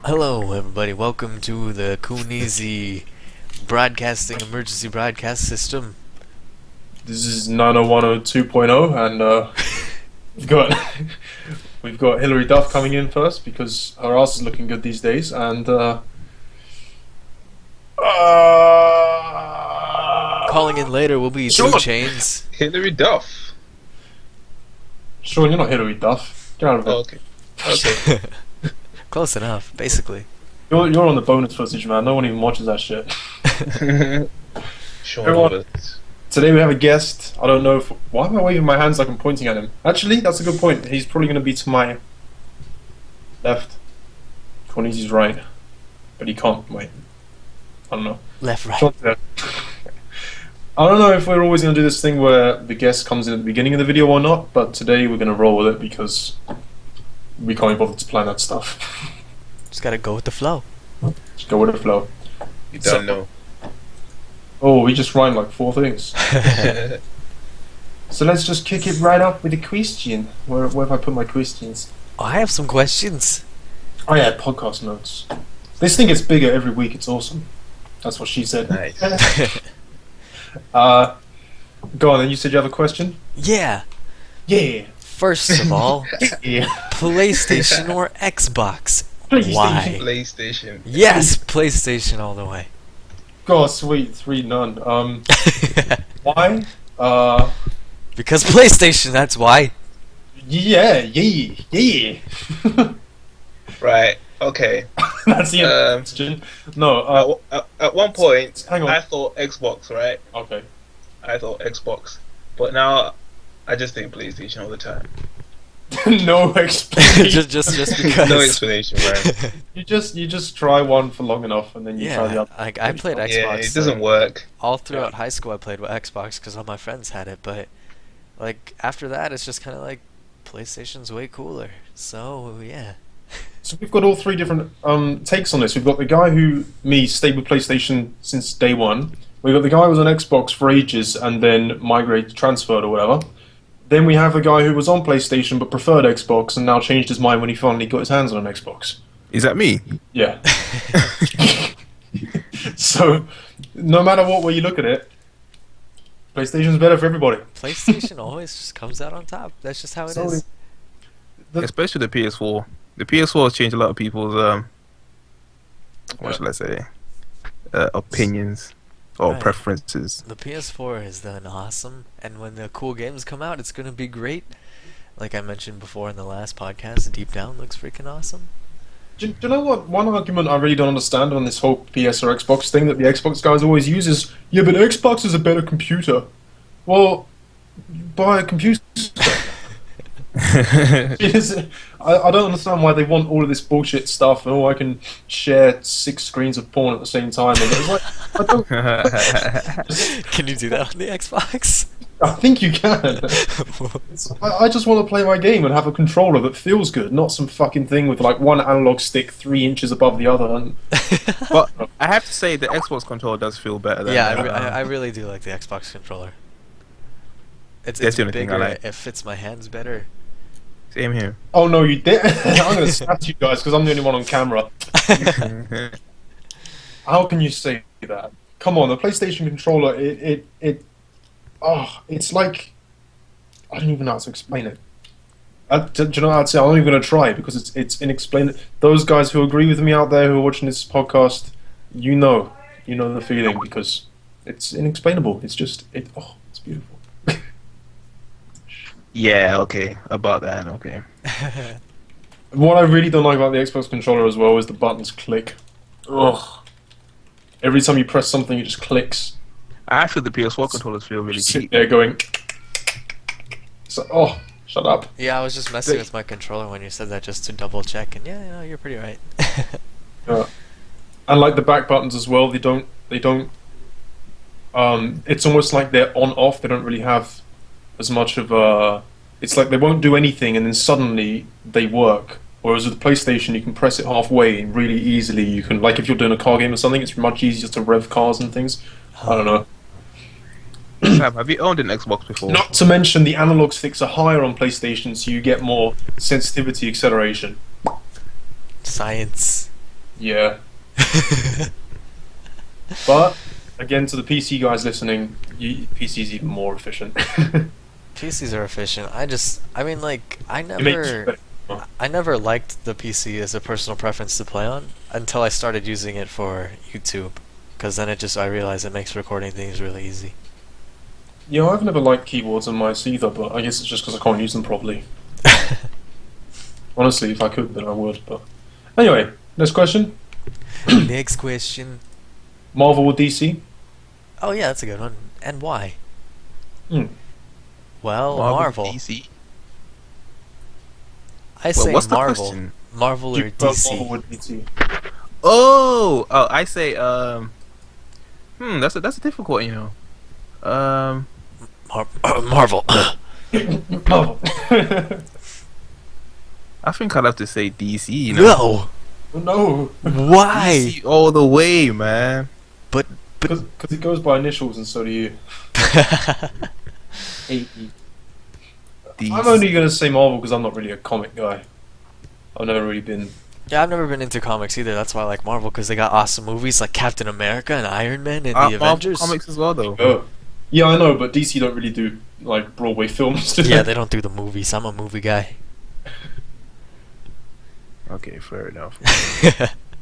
Hello, everybody. Welcome to the Coohneezy broadcasting emergency broadcast system. This is 90102.0, and we've got we've got Hilary Duff coming in first because her ass is looking good these days, and Calling in later will be Sean. 2 Chains. Hilary Duff. Sean, you're not Hilary Duff. Get out of it. Oh, okay. Okay. Close enough, basically. You're on the bonus footage, man. No one even watches that shit. Seanovalis. Today we have a guest. I don't know if... Why am I waving my hands like I'm pointing at him? Actually, that's a good point. He's probably going to be to my left. Coohneezy's right. But he can't. Wait. I don't know. Left, right. Sean's there. I don't know if we're always going to do this thing where the guest comes in at the beginning of the video or not, but today we're going to roll with it because we can't be bothered to plan that stuff. Just gotta go with the flow. Just go with the flow. You don't know. Oh, we just rhymed like 4 things. So let's just kick it right off with a question. Where have I put my questions? Oh, I have some questions. Oh yeah, podcast notes. This thing gets bigger every week. It's awesome. That's what she said. Nice. Go on then. You said you have a question? Yeah. Yeah. First of all, Yeah. PlayStation or Xbox? PlayStation. Why? PlayStation. Yes, PlayStation all the way. God, sweet. 3 none. Why? Because PlayStation, that's why. Yeah. Right. Okay. That's the end of the question. No, At one point, hang on. I thought Xbox, right? Okay. I thought Xbox. But now, I just think PlayStation all the time. No explanation. just because. No explanation, right? You just try one for long enough, and then you try the Yeah, other. like I played Xbox. Yeah, it doesn't work. All throughout high school, I played with Xbox because all my friends had it. But like after that, it's just kind of like PlayStation's way cooler. So yeah. So we've got all 3 different takes on this. We've got the guy who stayed with PlayStation since day one. We've got the guy who was on Xbox for ages and then transferred or whatever. Then we have a guy who was on PlayStation but preferred Xbox and now changed his mind when he finally got his hands on an Xbox. Is that me? Yeah. So, no matter what way you look at it, PlayStation's better for everybody. PlayStation always just comes out on top. That's just how it So is. Especially the PS4. The PS4 has changed a lot of people's what shall I say? Opinions or Right. preferences. The PS4 has done awesome, and when the cool games come out, it's gonna be great. Like I mentioned before in the last podcast, Deep Down looks freaking awesome. Do you know what? One argument I really don't understand on this whole PS or Xbox thing that the Xbox guys always use is, yeah, but Xbox is a better computer. Well, buy a computer. I don't understand why they want all of this bullshit stuff and I can share 6 screens of porn at the same time. And it's like, I don't. Can you do that on the Xbox? I think you can. I just want to play my game and have a controller that feels good, not some fucking thing with like one analog stick 3 inches above the other. And But I have to say the Xbox controller does feel better than Yeah, I really do like the Xbox controller. It's That's the only thing I bigger. like. It fits my hands better. Same here. oh no, you did. I'm gonna snap you guys because I'm the only one on camera. How can you say that? Come on, the PlayStation controller, it's like, I don't even know how to explain it. Do you know how to say? I'm not even going to try because it's inexplainable. Those guys who agree with me out there who are watching this podcast, you know the feeling because it's inexplainable. It's just, it's beautiful. Yeah, okay. About that, okay. What I really don't like about the Xbox controller as well is the buttons click. Ugh. Every time you press something, it just clicks. Actually, the PS4 controllers feel really Sit cheap. there going. So, shut up. Yeah, I was just messing with my controller when you said that just to double check, and yeah, you're pretty right. And like the back buttons as well, they don't. It's almost like they're on off. They don't really have as much of a. It's like they won't do anything, and then suddenly they work. Whereas with the PlayStation, you can press it halfway and really easily. You can, like, if you're doing a car game or something, it's much easier to rev cars and things. I don't know. Sam, have you owned an Xbox before? Not to mention the analog sticks are higher on PlayStation, so you get more sensitivity acceleration. Science. Yeah. But again, to the PC guys listening, PC's even more efficient. PCs are efficient. I mean, like, It makes you better. I never liked the PC as a personal preference to play on until I started using it for YouTube, because then I realized it makes recording things really easy. Yeah, I've never liked keyboards on mice either, but I guess it's just because I can't use them properly. Honestly, if I could, then I would. But anyway, next question: Next question. Marvel or DC? Oh yeah, that's a good one. And why? Hmm. Well, Marvel. DC. I say what's the Marvel. question? Marvel Do or you prefer DC. Marvel or DC? Oh, I say that's a difficult one, you know. Marvel. Marvel. I think I'd have to say DC, you know. No. No, Why? DC all the way, man. But because it goes by initials, and so do you. AE. DC. I'm only gonna say Marvel because I'm not really a comic guy. I've never really been. yeah, I've never been into comics either. That's why I like Marvel, because they got awesome movies like Captain America and Iron Man and the Marvel Avengers. comics as well, though. Oh, yeah, I know, but DC don't really do like Broadway films. Do Yeah, they don't do the movies. I'm a movie guy. Okay, fair enough.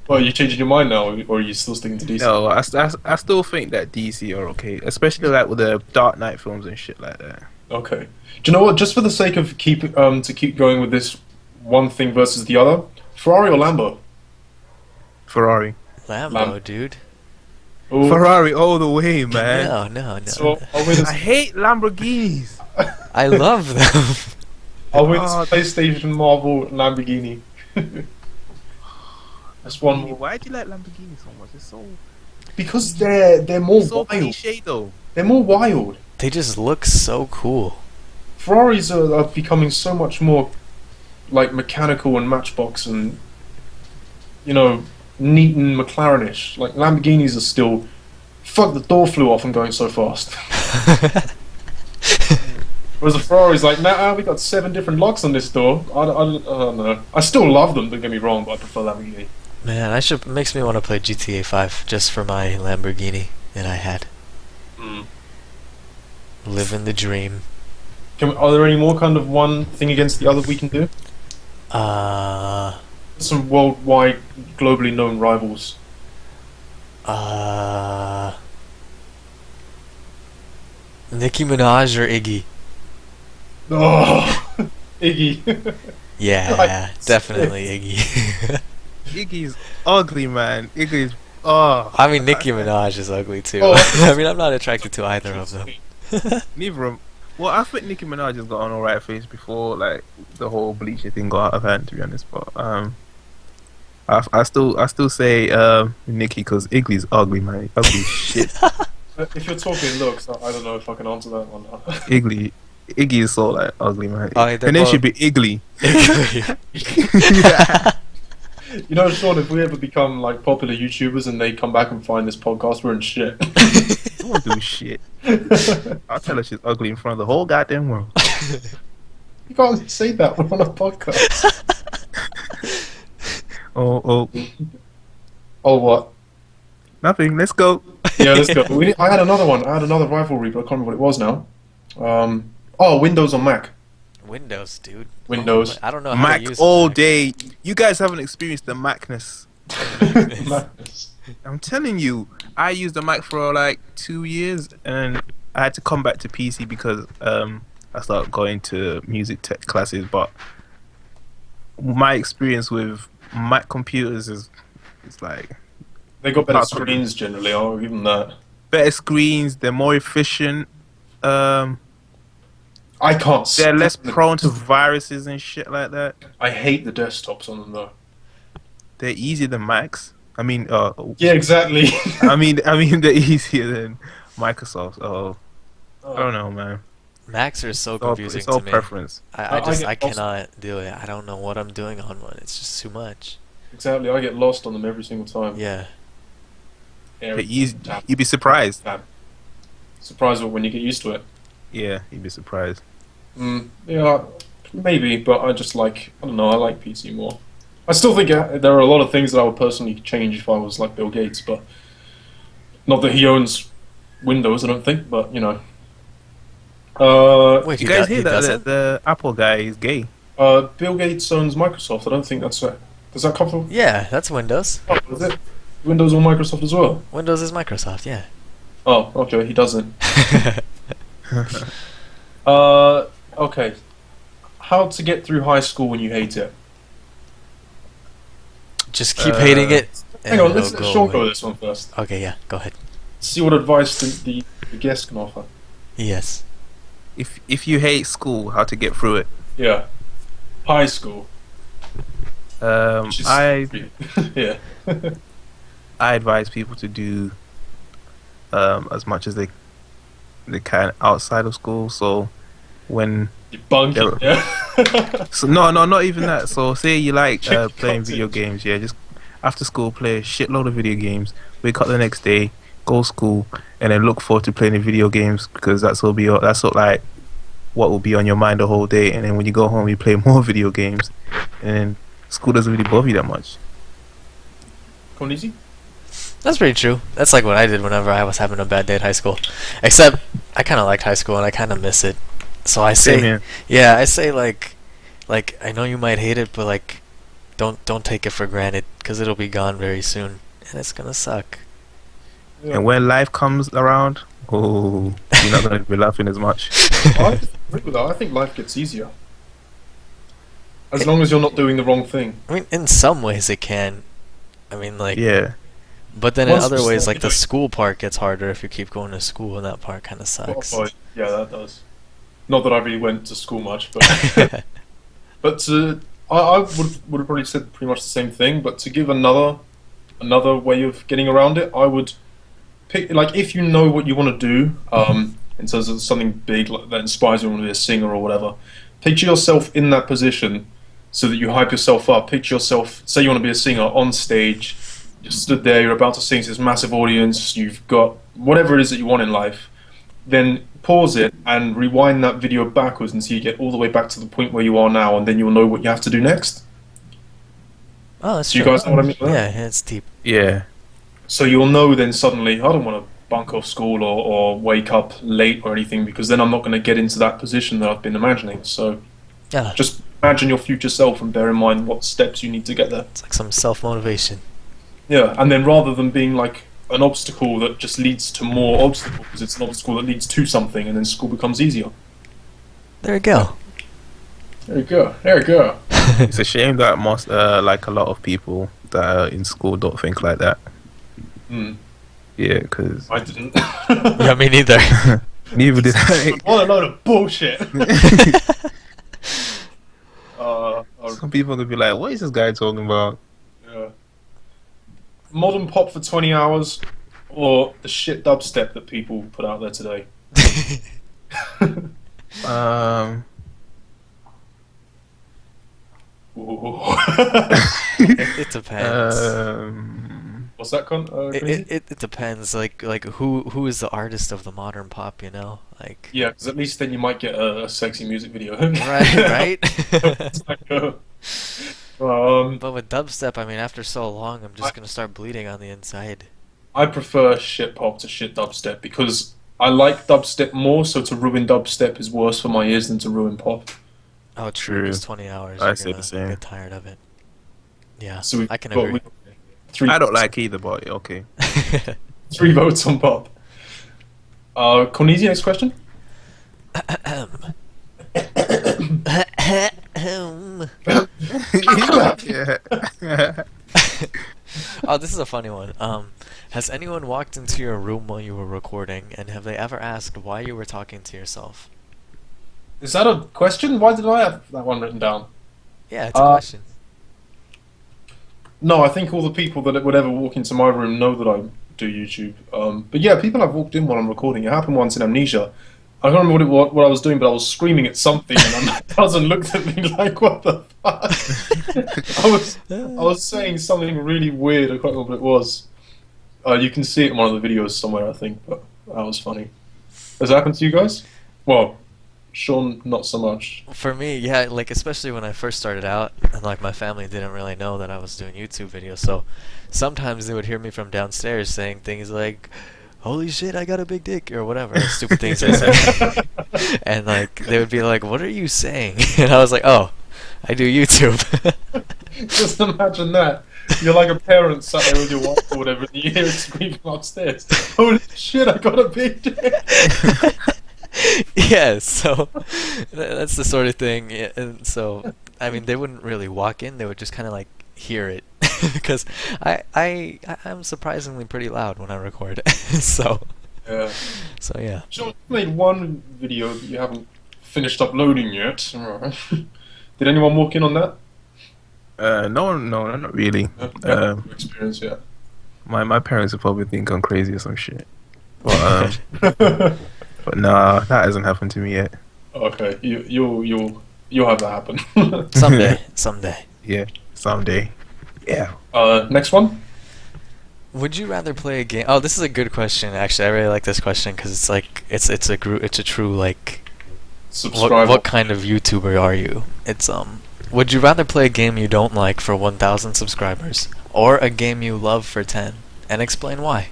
Well, are you changing your mind now, or are you still sticking to DC? No, I still think that DC are okay, especially like with the Dark Knight films and shit like that. Okay. Do you know what? Just for the sake of keep going with this one thing versus the other, Ferrari or Lambo? Ferrari. Lambo, dude. Ooh. Ferrari all the way, man. No. So I'll win I hate Lamborghinis. I love them. I'll win God. PlayStation, Marvel, Lamborghini. That's one more. Why do you like Lamborghini so much? It's so Because they're more so wild. cliche though. They're more wild. They just look so cool. Ferraris are becoming so much more like mechanical and Matchbox and neat and McLarenish. Like Lamborghinis are still. Fuck, the door flew off and going so fast. Whereas the Ferrari's like, nah, we got 7 different locks on this door. I don't know. I still love them. Don't get me wrong, but I prefer Lamborghini. Man, makes me want to play GTA 5 just for my Lamborghini that I had. Mm. Living the dream. Are there any more kind of one thing against the other we can do? Some worldwide, globally known rivals. Nicki Minaj or Iggy? Oh, Iggy. Yeah, definitely Iggy. Iggy's ugly, man. Iggy's I mean, Nicki Minaj is ugly too. Oh. I mean, I'm not attracted to either of them. neither of 'em. Well, I think Nicki Minaj has got an alright face before like the whole bleacher thing got out of hand, to be honest. But I still say Nicki because Iggy's ugly, man. Ugly as shit. If you're talking looks, I don't know if I can answer that one. Iggy is so like ugly, man. Oh, Her name should be Igly. You know, Sean, if we ever become like popular YouTubers and they come back and find this podcast, we're in shit. I won't do shit. I'll tell her she's ugly in front of the whole goddamn world. You can't say that on a podcast. Oh, Oh, what? nothing. Let's go. Yeah, let's go. I had another one. I had another rivalry, but I can't remember what it was now. Windows on Mac. Windows, dude. Windows. I don't know how Mac to use all Mac. day. You guys haven't experienced the Macness. Mac. I'm telling you, I used the Mac for like 2 years, and I had to come back to PC because I started going to music tech classes. But my experience with Mac computers is like They got better Not screens generally. I'll give them that. better screens. They're more efficient. I can't. They're less stand prone to viruses and shit like that. I hate the desktops on them though. They're easier than Macs. I mean, Yeah, exactly. I mean, they're easier than Microsoft. Oh, I don't know, man. Macs are so It's all, confusing it's all to me. preference. I get cannot do it. I don't know what I'm doing on one. It's just too much. Exactly. I get lost on them every single time. Yeah. Every But you'd be surprised. time. Surprised when you get used to it. Yeah, you'd be surprised. Yeah, maybe, but I just like. I don't know. I like PC more. I still think there are a lot of things that I would personally change if I was like Bill Gates, but not that he owns Windows, I don't think. But you know, Wait, You guys hear he that doesn't? the Apple guy is gay? Bill Gates owns Microsoft. I don't think that's it. Does that cover? Yeah, that's Windows. Oh, is it Windows or Microsoft as well? Windows is Microsoft, yeah. Oh, okay, he doesn't. Okay. How to get through high school when you hate it? Just keep hating it. Hang and on, let's it'll let go Sean away. go this one first. Okay, yeah, go ahead. See what advice the guest can offer. Yes. If you hate school, how to get through it? Yeah. High school. Which is- I yeah. I advise people to do as much as they can outside of school. So when You bunking, yeah. so no, not even that. So say you like Check playing video content. games, yeah, just after school play a shitload of video games. Wake up the next day, go school, and then look forward to playing the video games because that's like what will be on your mind the whole day. And then when you go home, you play more video games, and then school doesn't really bother you that much. Coohneezy? That's pretty true. That's like what I did whenever I was having a bad day at high school. Except I kind of liked high school and I kind of miss it. So I Same say, here. yeah, I say like I know you might hate it, but like don't take it for granted because it'll be gone very soon and it's gonna suck. Yeah. And when life comes around, oh, you're not gonna be laughing as much. I agree with that. I think life gets easier. As long as you're not doing the wrong thing. I mean, in some ways it can. I mean, like, Yeah. but then Once in other you ways, start like the doing- school part gets harder if you keep going to school, and that part kind of sucks. Oh, yeah, that does. Not that I really went to school much, but but I would have probably said pretty much the same thing. But to give another way of getting around it, I would pick like if you know what you want to do, in terms of something big like, that inspires you, want to be a singer or whatever. Picture yourself in that position, so that you hype yourself up. Picture yourself, say you want to be a singer on stage. You're stood there, you're about to sing to this massive audience. You've got whatever it is that you want in life. Then pause it and rewind that video backwards until you get all the way back to the point where you are now, and then you'll know what you have to do next. Oh, that's Do you true. guys know what I mean? by that? Yeah, it's deep. Yeah. So you'll know then suddenly, I don't want to bunk off school or wake up late or anything, because then I'm not going to get into that position that I've been imagining. So Yeah, just imagine your future self and bear in mind what steps you need to get there. it's like some self-motivation. Yeah, and then rather than being like an obstacle that just leads to more obstacles, it's an obstacle that leads to something, and then school becomes easier. There you go. There you go. There you go. It's a shame that most like a lot of people that are in school don't think like that. Hmm. Yeah, because I didn't. Yeah, me neither. neither did I. What a load of bullshit. Some people could be like, "What is this guy talking about?" Yeah. Modern pop for 20 hours, or the shit dubstep that people put out there today. Ooh. It depends. What's that con? It depends. Like who is the artist of the modern pop? You know, like Yeah, because at least then you might get a sexy music video. right. It's like, But with dubstep, I mean, after so long, I'm just gonna start bleeding on the inside. I prefer shit pop to shit dubstep because I like dubstep more, so to ruin dubstep is worse for my ears than to ruin pop. Oh, true. True. Just 20 hours. I you're say the gonna same. Get tired of it. Yeah, So I can agree. I don't like either, but okay. 3 votes on pop. Coohneezy, next question? Yeah. Oh, this is a funny one. Has anyone walked into your room while you were recording, and have they ever asked why you were talking to yourself? Is that a question? Why did I have that one written down? Yeah, it's a question. No, I think all the people that would ever walk into my room know that I do YouTube. But yeah, people have walked in while I'm recording. It happened once in Amnesia. I can't remember what I was doing, but I was screaming at something, and my cousin looked at me like, "What the fuck?" I was saying something really weird. I can't remember what it was. You can see it in one of the videos somewhere, I think. But that was funny. Has it happened to you guys? Well, Sean, not so much. For me, yeah, like especially when I first started out, and like my family didn't really know that I was doing YouTube videos, so sometimes they would hear me from downstairs saying things like, "Holy shit, I got a big dick," or whatever stupid things they say, and like they would be like, "What are you saying?" And I was like, "Oh, I do YouTube." Just imagine that. You're like a parent sat there with your wife or whatever, and you hear it screaming upstairs. Holy shit, I got a big dick. Yeah, so that's the sort of thing. Yeah, and so I mean, they wouldn't really walk in; they would just kind of like hear it because I'm surprisingly pretty loud when I record. so Yeah. so yeah. Sean, you made one video that you haven't finished uploading yet. Did anyone walk in on that? No, not really. No experience yet. My parents would probably think I'm crazy or some shit. But but nah, that hasn't happened to me yet. Okay, you'll have that happen. Someday. Yeah, someday. Yeah. Next one. Would you rather play a game? Oh, this is a good question. Actually, I really like this question because it's like it's a true like Subscribe. what kind of YouTuber are you? It's Would you rather play a game you don't like for 1,000 subscribers or a game you love for 10? And explain why.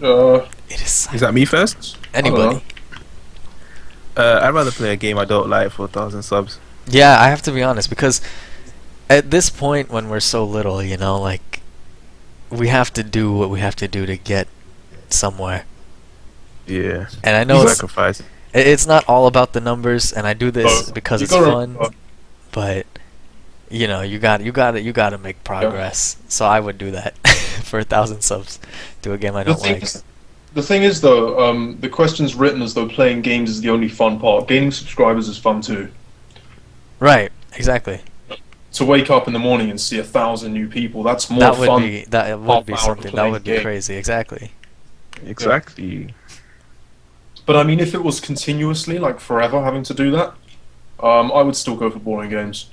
It is Is that me first? anybody. I'd rather play a game I don't like for 1,000 subs. Yeah, I have to be honest because at this point when we're so little, you know, like we have to do what we have to do to get somewhere. Yeah. And I know Sacrifice. it's not all about the numbers, and I do this because you it's gotta- fun. But you know, you got to make progress. So I would do that for 1,000 subs to a game I don't like. The thing is, though, the question's written as though playing games is the only fun part. Gaining subscribers is fun too. Right, exactly. To wake up in the morning and see 1,000 new people, that's more That would fun. be half hour something that playing would be game. crazy. Exactly. Exactly. But I mean, if it was continuously, like forever, having to do that, I would still go for boring games.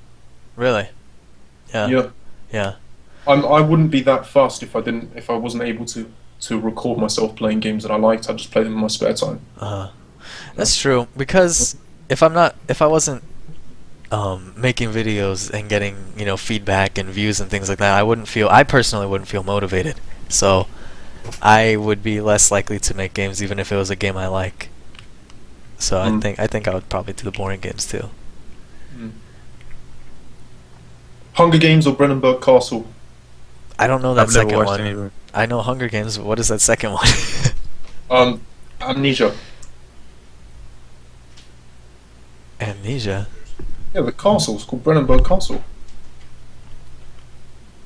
Really. Yeah. Yeah, Yeah. I wouldn't be that fussed if I wasn't able to record myself playing games that I liked. I'd just play them in my spare time. That's true because if I wasn't making videos and getting, you know, feedback and views and things like that, I personally wouldn't feel motivated. So I would be less likely to make games even if it was a game I like. So I think I would probably do the boring games too. Hunger Games or Brennenburg Castle? I don't know that I've never second watched one. any of them. I know Hunger Games. What is that second one? Amnesia. Amnesia. Yeah, the castle's called Brennenburg Castle.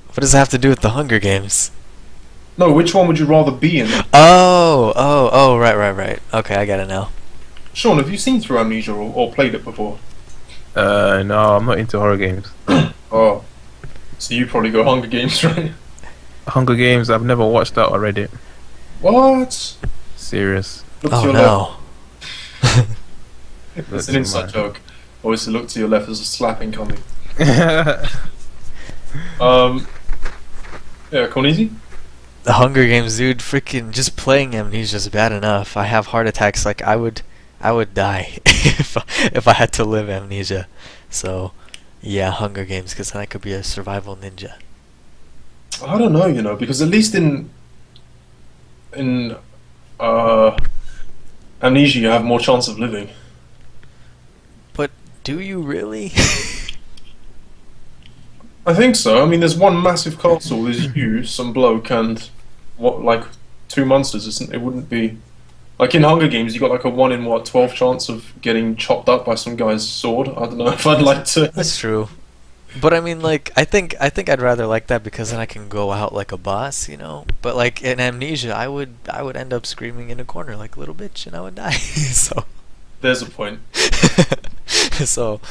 What does it have to do with the Hunger Games? No, which one would you rather be in? Oh, right. Okay, I get it now. Sean, have you seen through Amnesia or played it before? No, I'm not into horror games. Oh, so you probably go Hunger Games, right? Hunger Games, I've never watched that on Reddit. What? Serious. Look to Oh your no. left. It's That's an inside mad. joke. Always to look to your left, there's a slapping coming. Yeah. Yeah, Coohneezy? The Hunger Games, dude, freaking just playing Amnesia is bad enough. I have heart attacks. Like I would die if I had to live Amnesia. So, yeah, Hunger Games, because then I could be a survival ninja. I don't know, because at least in Amnesia you have more chance of living. But do you really? I think so. I mean, there's one massive castle. There's you, some bloke, and like 2 monsters. It wouldn't be like in Hunger Games. You got like a 1 in 12 chance of getting chopped up by some guy's sword. I don't know if I'd like to. That's true. But I mean, like, I think I'd rather like that because then I can go out like a boss, you know. But like in Amnesia, I would end up screaming in a corner like a little bitch, and I would die. So, There's a point. so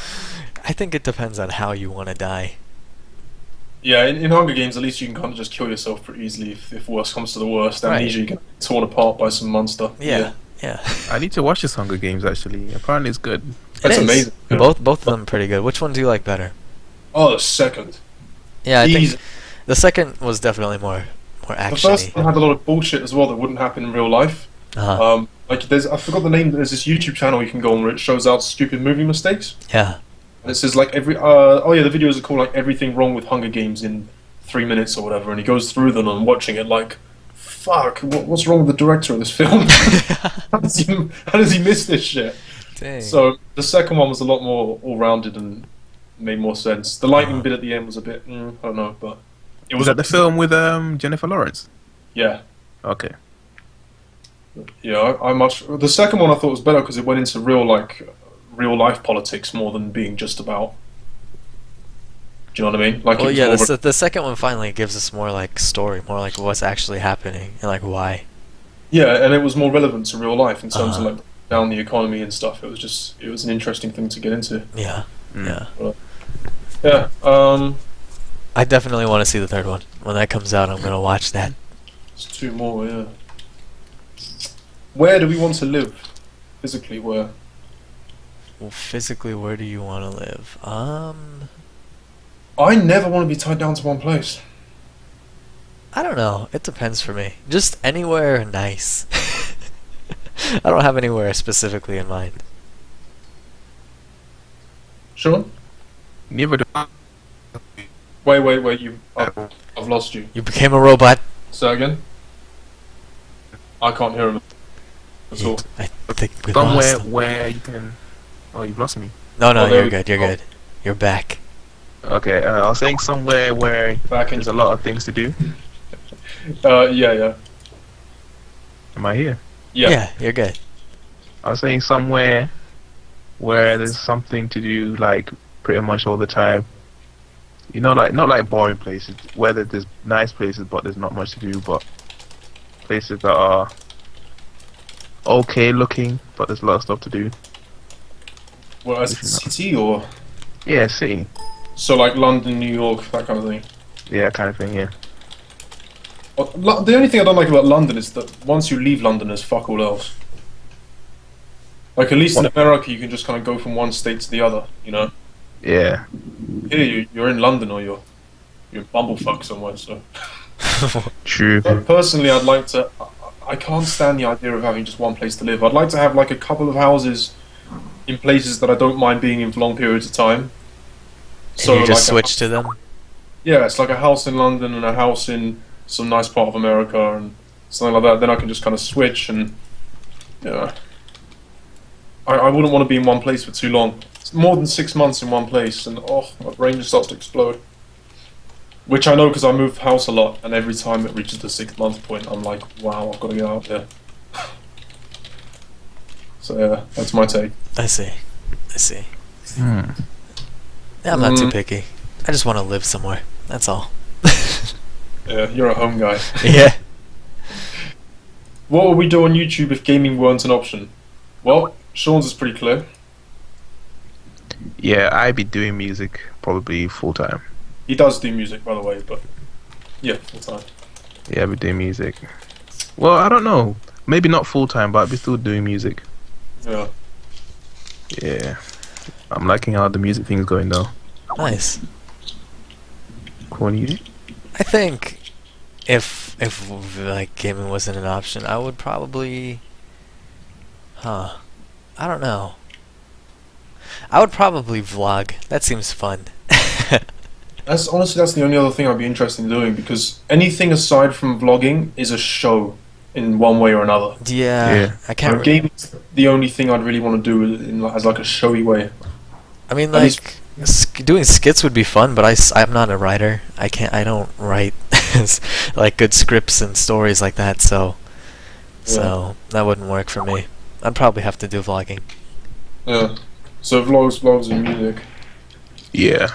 I think it depends on how you want to die. Yeah, in Hunger Games, at least you can kind of just kill yourself pretty easily if worst comes to the worst. Right. Amnesia, you get torn apart by some monster. Yeah. I need to watch this Hunger Games actually. Apparently it's good. That's It is. amazing. Both of them are pretty good. Which one do you like better? Oh, the second. Yeah, I Easy. think the second was definitely more The actiony. first one had a lot of bullshit as well that wouldn't happen in real life. Like I forgot the name. There's this YouTube channel you can go on where it shows out stupid movie mistakes. Yeah. And it says like the videos are called like everything wrong with Hunger Games in 3 minutes or whatever, and he goes through them and watching it like, fuck, what's wrong with the director of this film? how does he miss this shit? Dang. So the second one was a lot more all-rounded and made more sense. The lightning bit at the end was a bit, I don't know, but it Was was that the film with Jennifer Lawrence? Yeah, Okay. yeah. The second one I thought was better because it went into real life politics more than being just about. Do you know what I mean? Like, Well, it was yeah, more the second one finally gives us more like story, more like what's actually happening and like why. yeah, and it was more relevant to real life in terms of Uh-huh. like down the economy and stuff. It was an interesting thing to get into. Yeah. Yeah. Yeah. I definitely want to see the third one. When that comes out, I'm gonna watch that. It's 2 more. Yeah. Where do we want to live physically? Where? Well, physically, where do you want to live? I never want to be tied down to one place. I don't know. It depends for me. Just anywhere nice. I don't have anywhere specifically in mind. Sean? Neither do I. Wait. I've lost you. You became a robot. Say that again. I can't hear him at all. I think we Somewhere lost him. where you can. Oh, you've lost me. No, Oh, there you're we good. go. You're good. You're back. Okay, I was saying somewhere where Back in. there's a lot of things to do. Yeah. Am I here? Yeah. You're good. I was saying somewhere where there's something to do, like pretty much all the time. You know, like not like boring places. Where there's nice places, but there's not much to do. But places that are okay looking, but there's a lot of stuff to do. Well, as a city or Yeah, city. so like London, New York, that kind of thing. Yeah, kind of thing. Yeah. Well, the only thing I don't like about London is that once you leave London, there's fuck all else. Like, at least in America, you can just kind of go from one state to the other, you know? Yeah. Here, you're in London or you're in Bumblefuck somewhere, so... True. But personally, I'd like to... I can't stand the idea of having just one place to live. I'd like to have, like, a couple of houses in places that I don't mind being in for long periods of time. So you just like switch to them? Yeah, it's like a house in London and a house in some nice part of America and something like that. Then I can just kind of switch and... Yeah. I wouldn't want to be in one place for too long. It's more than 6 months in one place, and my brain just starts to explode. Which I know because I move house a lot, and every time it reaches the 6 month point, I'm like, wow, I've got to get out there. So yeah, that's my take. I see. Yeah, I'm not too picky. I just want to live somewhere. That's all. Yeah, you're a home guy. Yeah. What would we do on YouTube if gaming weren't an option? Well, Sean's is pretty clear. Yeah, I'd be doing music probably full time. He does do music, by the way, but yeah, full time. Yeah, I'd be doing music. Well, I don't know. Maybe not full time, but I'd be still doing music. Yeah. Yeah. I'm liking how the music thing's going though. Nice. Coohneezy? I think if like gaming wasn't an option, I would probably... I don't know. I would probably vlog. That seems fun. That's the only other thing I'd be interested in doing, because anything aside from vlogging is a show in one way or another. Yeah. I can't... So gaming's the only thing I'd really want to do as like a showy way. I mean, At least- like, doing skits would be fun, but I'm not a writer. I don't write like good scripts and stories like that, so that wouldn't work for me. I'd probably have to do vlogging. Yeah. So vlogs and music. Yeah.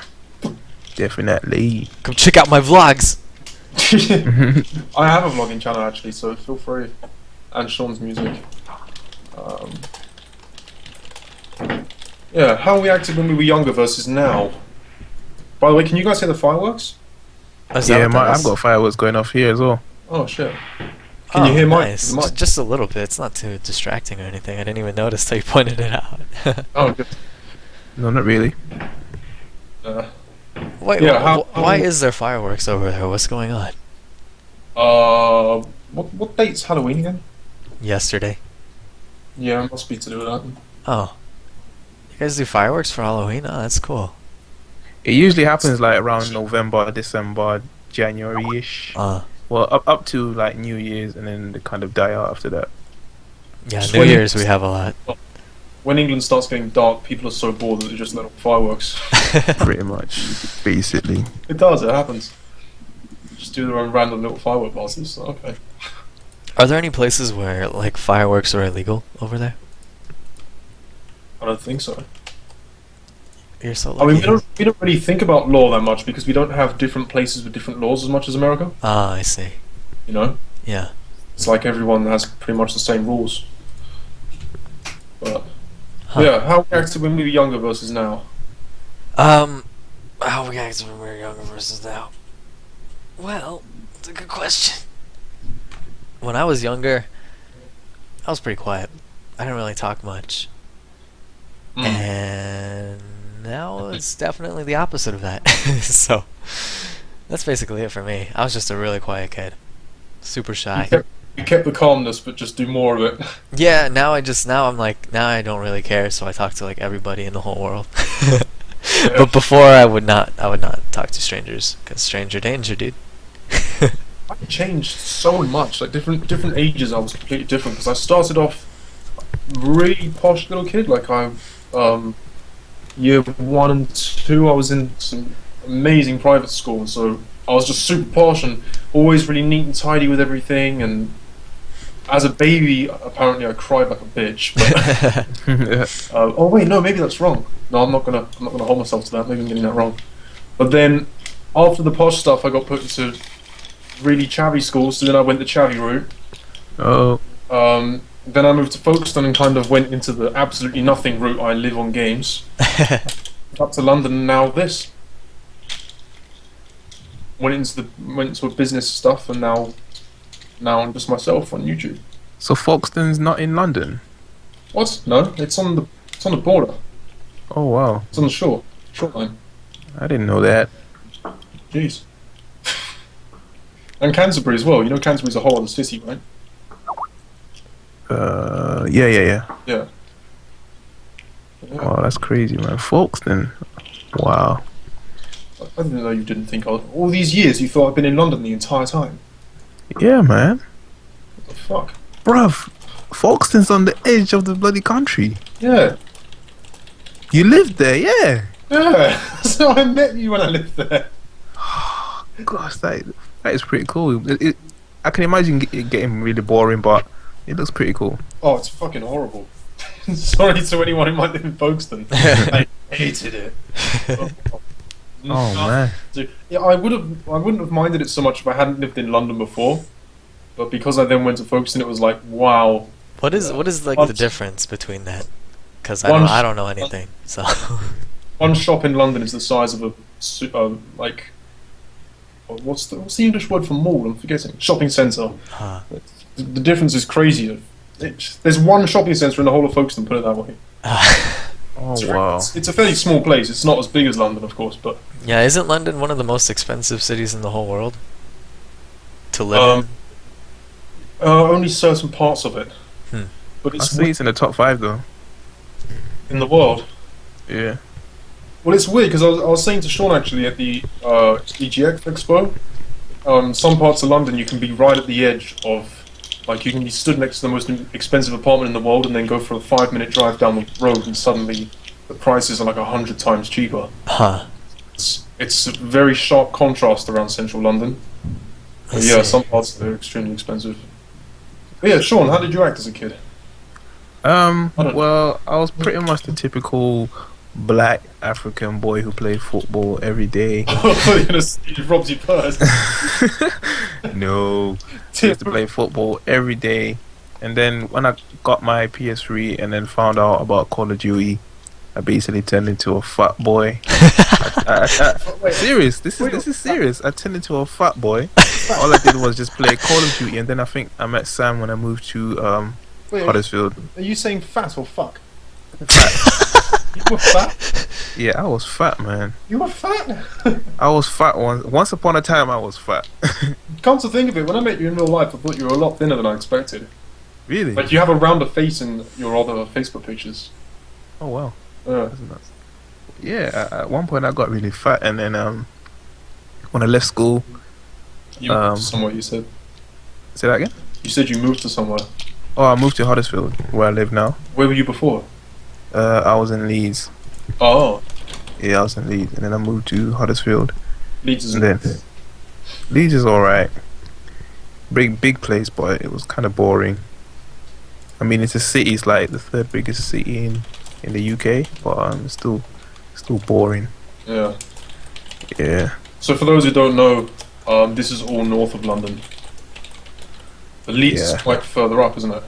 Definitely. Come check out my vlogs! I have a vlogging channel actually, so feel free. And Sean's music. Yeah, how we acted when we were younger versus now. By the way, can you guys hear the fireworks? Is that Yeah, what that I've is? got fireworks going off here as well. Oh shit. Can you hear mine? Nice. The mic? Just a little bit. It's not too distracting or anything. I didn't even notice till you pointed it out. Oh, good. No, not really. Wait, Yeah, why is there fireworks over there? What's going on? What date's Halloween again? yesterday. Yeah, it must be to do with that. Oh, you guys do fireworks for Halloween? Oh, that's cool. It usually happens like around November, December, January-ish. Well, up to like New Year's, and then they kind of die out after that. Yeah, Just New when Year's we have a lot. When England starts getting dark, people are so bored that they just let off fireworks. Pretty much, basically. It does, it happens. Just do their own random little firework parties. Okay. Are there any places where like fireworks are illegal over there? I don't think so. You're so I lucky. mean, we don't really think about law that much because we don't have different places with different laws as much as America. Ah, I see. You know, Yeah. it's like everyone has pretty much the same rules. But Huh. yeah, how we acted when we were younger versus now. How we act when we were younger versus now? Well, it's a good question. When I was younger, I was pretty quiet. I didn't really talk much. Mm. And now it's definitely the opposite of that. So that's basically it for me. I was just a really quiet kid. Super shy. You kept the calmness, but just do more of it. Yeah, now I'm like, now I don't really care, so I talk to like everybody in the whole world. But before I would not talk to strangers, because stranger danger, dude. I changed so much. Like different ages, I was completely different. Because I started off really posh little kid. Like year 1 and 2, I was in some amazing private school, so I was just super posh and always really neat and tidy with everything. And as a baby, apparently I cried like a bitch. But oh wait, no, maybe that's wrong. No, I'm not gonna hold myself to that. Maybe I'm getting that wrong. But then after the posh stuff, I got put into really chavvy schools. So then I went the chavvy route. Oh. Then I moved to Folkestone and kind of went into the absolutely nothing route. I live on games. Up to London and now this. Went into a business stuff and now I'm just myself on YouTube. So Folkestone's not in London? What? No, it's on the border. Oh wow. It's on the shoreline. I didn't know that. Jeez. And Canterbury as well. You know Canterbury's a whole other city, right? Yeah. Yeah. Wow, that's crazy, man. Folkestone. Wow. I didn't know you didn't think all these years you thought I'd been in London the entire time. Yeah, man. What the fuck? Bruv, Folkestone's on the edge of the bloody country. Yeah. You lived there, yeah. Yeah. So I met you when I lived there. Gosh, that is pretty cool. I can imagine it getting really boring, but it looks pretty cool. Oh, it's fucking horrible. Sorry to anyone who might live in Folkestone. I hated it. Oh man. Yeah, I wouldn't have minded it so much if I hadn't lived in London before. But because I then went to Folkestone, it was like, wow. What is like the difference between that? Because I don't know anything. So one shop in London is the size of a like what's the English word for mall? I'm forgetting. Shopping centre. Huh. The difference is crazy. There's one shopping centre in the whole of Folkestone. Put it that way. Oh wow. It's a fairly small place. It's not as big as London, of course, but Yeah, isn't London one of the most expensive cities in the whole world to live in? Only certain parts of it. But I it's see it's in the top 5 though. in the world. Yeah. Well, it's weird because I was saying to Sean actually at the EGX Expo, some parts of London you can be right at the edge of, like you can be stood next to the most expensive apartment in the world and then go for a 5-minute drive down the road and suddenly the prices are like 100 times cheaper. Huh. It's a very sharp contrast around central London. I But yeah, see. some parts are extremely expensive. But yeah, Sean, how did you act as a kid? Well, I was pretty much the typical black African boy who played football every day. You're gonna say robbed you first. No, I used to play football every day, and then when I got my PS3 and then found out about Call of Duty, I basically turned into a fat boy. Serious, this is serious. I turned into a fat boy. All I did was just play Call of Duty, and then I think I met Sam when I moved to Wait, Huddersfield. are you saying fat or fuck? Fat. You were fat? Yeah, I was fat, man. You were fat? I was fat once upon a time. I was fat. Come to think of it, when I met you in real life, I thought you were a lot thinner than I expected. Really? Like you have a rounder face in your other Facebook pictures. Oh wow. Yeah. That's nuts. Yeah, at one point I got really fat, and then when I left school, You moved to somewhere. You said. say that again. You said you moved to somewhere. Oh, I moved to Huddersfield, where I live now. Where were you before? I was in Leeds. Oh, Yeah, I was in Leeds, and then I moved to Huddersfield. Leeds is. And then Leeds is alright. Big place, but it was kind of boring. I mean, it's a city. It's like the third biggest city in the UK, but it's still boring. Yeah. Yeah. So for those who don't know, this is all north of London. The Leeds is Yeah. quite further up, isn't it?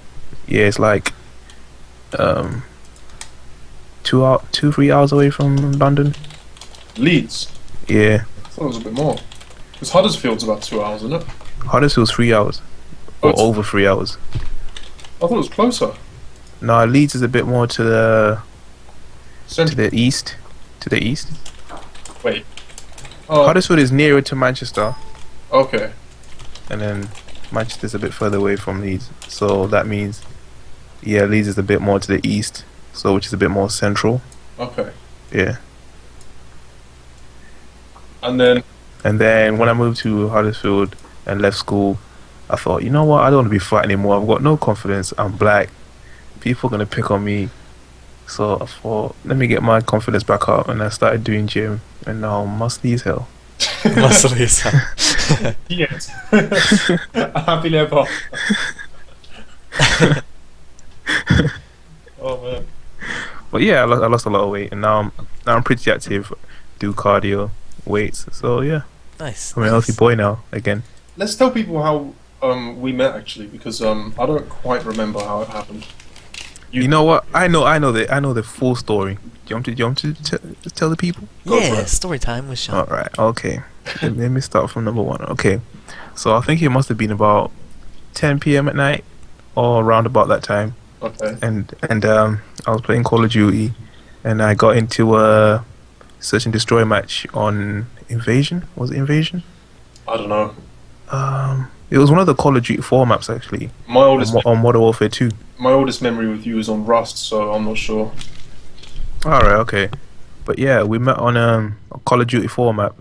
Yeah, it's like 3 hours away from London. Leeds. Yeah. I thought it was a bit more. Because Huddersfield's about 2 hours, isn't it? Huddersfield's 3 hours. Oh, Or it's- over 3 hours. I thought it was closer. No, Leeds is a bit more to Central. the east. To the east. Wait. Oh, Huddersfield is nearer to Manchester, okay. and then Manchester's a bit further away from Leeds. So that means, yeah, Leeds is a bit more to the east, so which is a bit more central. Okay. Yeah. And then, And then when I moved to Huddersfield and left school, I thought, you know what, I don't want to be fat anymore. I've got no confidence. I'm black. People are gonna pick on me. So I thought, let me get my confidence back up, and I started doing gym, and now I'm muscly as hell. Muscle yourself. yes. Happily ever. Oh man. But yeah, I lost a lot of weight, and now I'm pretty active. Do cardio, weights. So yeah, Nice. I'm a healthy boy now again. Let's tell people how we met actually, because I don't quite remember how it happened. You know what? I know the full story. Do you want to tell the people? Go for Yeah, it. story time with Sean. All right. Okay. Let me start from number one. Okay. So I think it must have been about 10 p.m. at night, or around about that time. Okay. And I was playing Call of Duty, and I got into a search and destroy match on Invasion. Was it Invasion? I don't know. It was one of the Call of Duty 4 maps actually, My oldest on Modern Warfare 2. my oldest memory with you is on Rust, so I'm not sure. Alright, okay. But yeah, we met on a Call of Duty 4 map,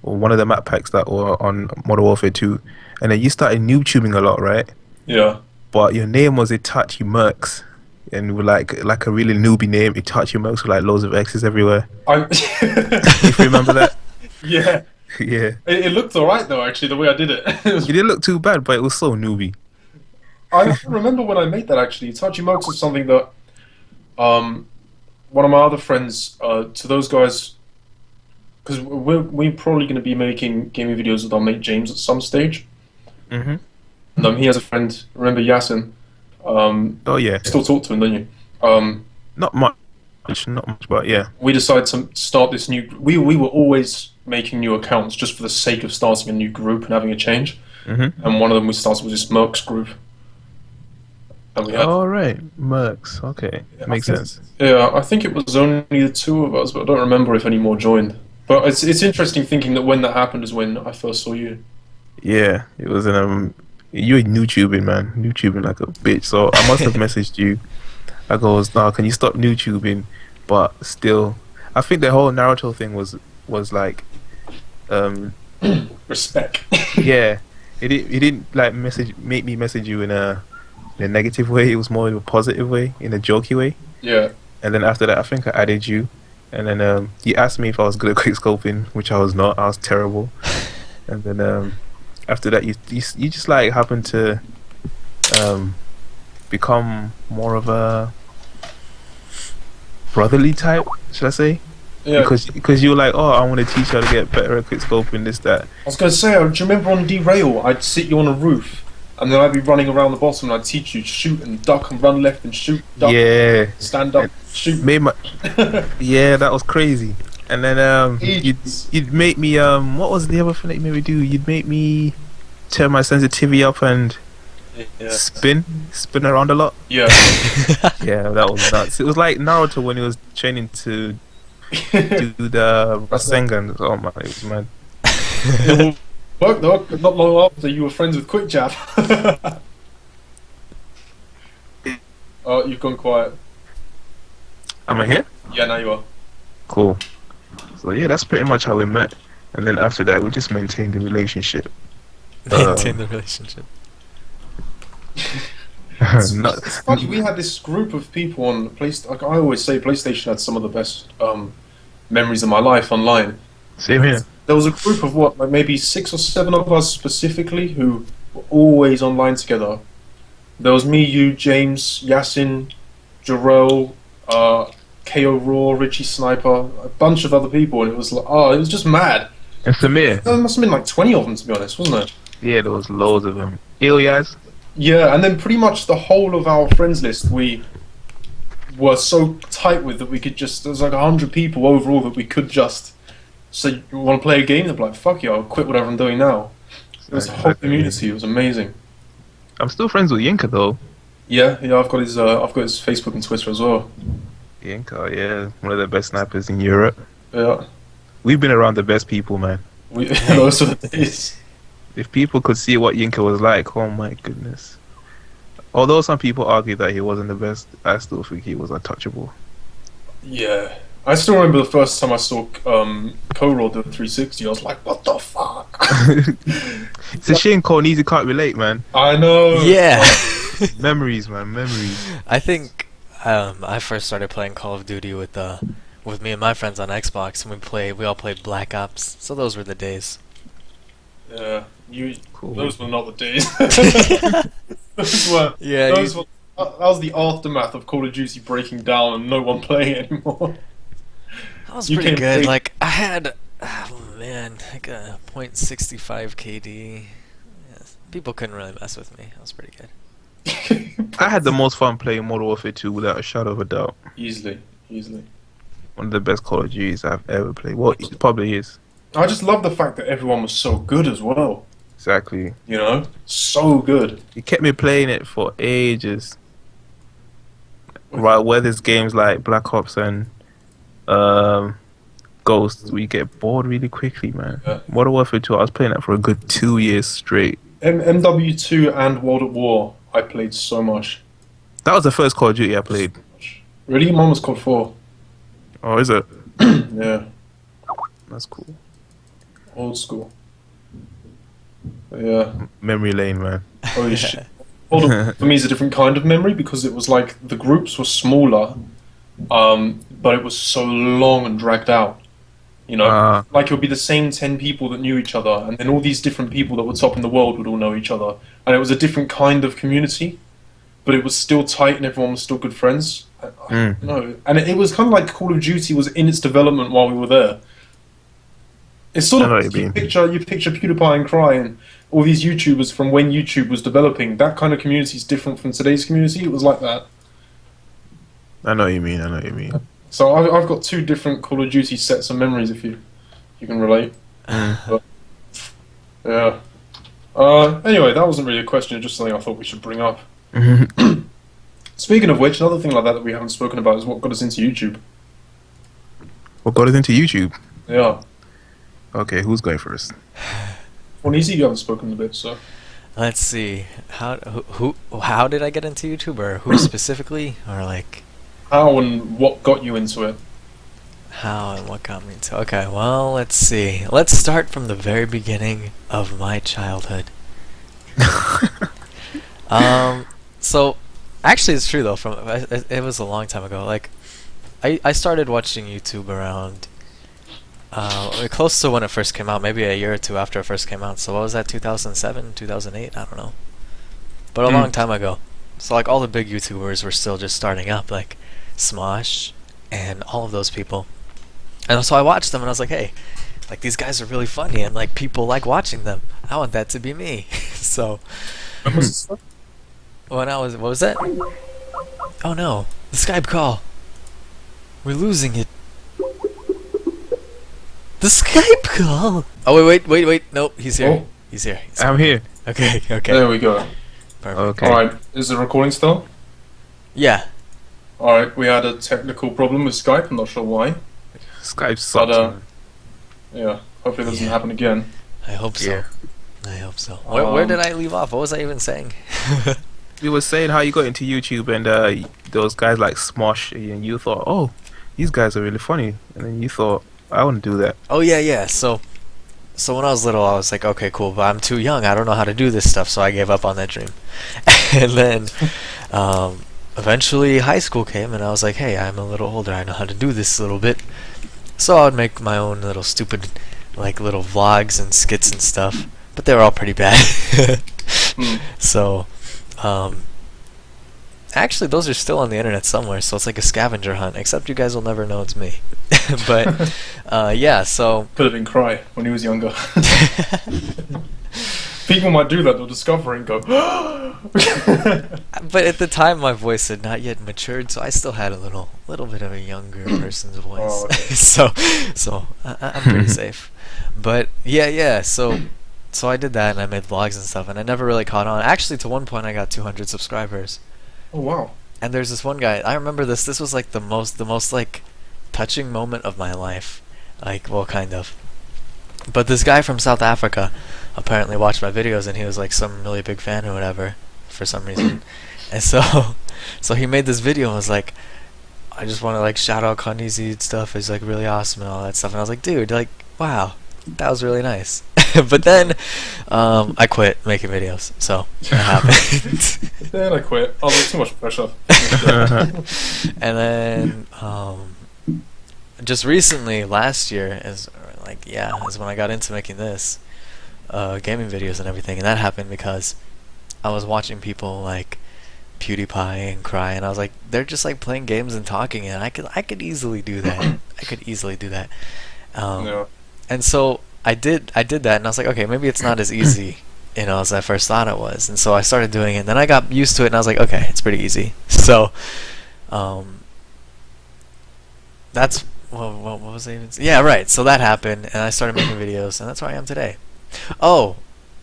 or one of the map packs that were on Modern Warfare 2. And then you started noob tubing a lot, right? Yeah. But your name was Itachi Mercs. And with like a really newbie name, Itachi Mercs, with like loads of X's everywhere. If you remember that? Yeah. Yeah. It looked alright though, actually, the way I did it. It was- It didn't look too bad, but it was so newbie. I remember when I made that actually. Itachi Mokes is something that one of my other friends, to those guys, because we're probably going to be making gaming videos with our mate James at some stage. Mm-hmm. And he has a friend, remember Yasin? Oh yeah. Still talk to him, don't you? Not much, but yeah. We decided to start this new. We were always making new accounts just for the sake of starting a new group and having a change. Mm-hmm. And one of them we started with this Mercs group. And we had, All right, Mercs. Okay, makes sense. yeah, I think it was only the two of us, but I don't remember if any more joined. But it's interesting thinking that when that happened is when I first saw you. Yeah, it was an you were YouTubing, man, YouTubing like a bitch. So I must have messaged you. I goes, "Nah, can you stop YouTubing?" But still, I think the whole Naruto thing was like, Respect. yeah, it didn't like make me message you in a negative way. It was more in a positive way, in a jokey way. Yeah. And then after that, I think I added you. And then you asked me if I was good at quick scoping, which I was not. I was terrible. And then after that, you just like happened to become more of a brotherly type, should I say? Yeah. Because you were like, oh, I want to teach you how to get better at quick scoping, this, that. I was going to say, do you remember on Derail, I'd sit you on a roof, and then I'd be running around the bottom, and I'd teach you to shoot and duck and run left and shoot, duck, Yeah. stand up, shoot. Made my yeah, that was crazy. And then you'd make me what was the other thing that you made me do? You'd make me turn my sensitivity up and Yeah. spin around a lot. Yeah. Yeah, that was nuts. It was like Naruto when he was training to do the Rasengan. Oh my, it was mad. It worked though, not long after you were friends with Quick Jab. Oh, you've gone quiet. Am I here? Yeah, now you are. Cool. So yeah, that's pretty much how we met. And then after that, we just maintained the relationship. Maintain the relationship. No, It's funny, we had this group of people on PlayStation. Like I always say, PlayStation had some of the best memories of my life online. same here. There was a group of what, like maybe 6 or 7 of us specifically, who were always online together. There was me, you, James, Yasin, Jarrell, KO Raw, Richie Sniper, a bunch of other people, and it was like, oh, it was just mad. And Samir. There must have been like 20 of them, to be honest, wasn't there? Yeah, there was loads of them. Ilyas. Yeah, and then pretty much the whole of our friends list we were so tight with that we could just, there's like 100 people overall that we could just say, you want to play a game? They'd be like, fuck you, I'll quit whatever I'm doing now. It was a whole community, it was amazing. I'm still friends with Yinka though. Yeah, I've got his Facebook and Twitter as well. Yinka, yeah, one of the best snipers in Europe. Yeah, We've been around the best people, man. those are the days. If people could see what Yinka was like, oh my goodness. Although some people argue that he wasn't the best, I still think he was untouchable. Yeah, I still remember the first time I saw Ko-Roll do a 360. I was like, what the fuck? It's a shame Coohneezy can't relate, man. I know. Yeah. Memories, man, memories. I think I first started playing Call of Duty with me and my friends on Xbox, and we all played Black Ops. So those were the days. Yeah, Cool. those were not the days. Those were, Yeah, that was the aftermath of Call of Duty breaking down and no one playing it anymore. that was You pretty can't good. play- Like I had, oh man, like a .65 KD. Yeah, people couldn't really mess with me. That was pretty good. I had the most fun playing Modern Warfare 2 without a shadow of a doubt. Easily. One of the best Call of Duties I've ever played. Well, it probably is. I just love the fact that everyone was so good as well. Exactly. You know, so good. It kept me playing it for ages. Right, where there's games like Black Ops and Ghost, we get bored really quickly, man. Yeah. Modern Warfare 2, I was playing that for a good 2 years straight. MW2 and World at War, I played so much. That was the first Call of Duty I played. Really, mine was COD 4. Oh, is it? Yeah, That's cool. old school. But yeah. Memory lane, man. Holy shit. World for me is a different kind of memory because it was like the groups were smaller, but it was so long and dragged out. You know, like it would be the same 10 people that knew each other, and then all these different people that were top in the world would all know each other, and it was a different kind of community, but it was still tight and everyone was still good friends. I don't know, and it was kind of like Call of Duty was in its development while we were there. It's sort I know of what you mean. you picture PewDiePie and Cry and all these YouTubers from when YouTube was developing. That kind of community is different from today's community. It was like that. I know what you mean. So I've got 2 different Call of Duty sets of memories, if you can relate. But, yeah. Anyway, that wasn't really a question. It's just something I thought we should bring up. Speaking of which, another thing like that we haven't spoken about is what got us into YouTube. What got us into YouTube? Yeah. Okay, who's going first? Coohneezy, you haven't spoken a bit, so. Let's see. How did I get into YouTube, or who specifically, or like How and what got you into it? how and what got me into? Okay, well, let's see. Let's start from the very beginning of my childhood. So actually, it's true though. It was a long time ago. Like, I started watching YouTube around close to when it first came out, maybe a year or 2 after it first came out. So what was that, 2007, 2008? I don't know. But a long time ago. So like all the big YouTubers were still just starting up, like Smosh and all of those people. And so I watched them and I was like, hey, like these guys are really funny and like people like watching them. I want that to be me. So when I was, what was that? Oh no, the Skype call. We're losing it. The Skype call. Oh wait. Nope, he's here. Oh. He's here. I'm here. Okay. There we go. Perfect. Okay. Alright, is the recording still? Yeah. Alright, we had a technical problem with Skype, I'm not sure why. Skype sucks, But, man. Yeah, hopefully it doesn't Yeah. happen again. I hope so. Yeah. I hope so. Where did I leave off? What was I even saying? We were saying how you got into YouTube and those guys like Smosh, and you thought, oh, these guys are really funny, and then you thought, I want to do that. Oh yeah, yeah. So when I was little, I was like, okay, cool, but I'm too young. I don't know how to do this stuff, so I gave up on that dream. And then eventually high school came, and I was like, hey, I'm a little older. I know how to do this a little bit. So I would make my own little stupid, like, little vlogs and skits and stuff, but they were all pretty bad. So, actually, those are still on the internet somewhere, so it's like a scavenger hunt, except you guys will never know it's me. But, yeah, so... Could have been Cry when he was younger. People might do that, they'll discover it and go, But at the time, my voice had not yet matured, so I still had a little bit of a younger person's voice. Oh, okay. So I'm pretty safe. But yeah. So I did that, and I made vlogs and stuff, and I never really caught on. Actually, to one point, I got 200 subscribers. Oh wow. And there's this one guy. I remember this. This was like the most like touching moment of my life. Like, well, kind of. But this guy from South Africa apparently watched my videos, and he was like some really big fan or whatever for some reason. And so he made this video and was like, I just want to like shout out Coohneezy and stuff. It's like really awesome and all that stuff. And I was like, dude, like, wow, that was really nice. But then I quit making videos, so that happened. Then I quit. Oh, there's too much pressure. And then just recently, last year, is when I got into making this gaming videos and everything, and that happened because I was watching people like PewDiePie and Cry, and I was like, they're just like playing games and talking, and I could easily do that. I could easily do that. Yeah. And so I did that, and I was like, okay, maybe it's not as easy, as I first thought it was. And so I started doing it, and then I got used to it, and I was like, okay, it's pretty easy. So that's what was I even? Yeah, right. So that happened, and I started making videos, and that's where I am today. Oh,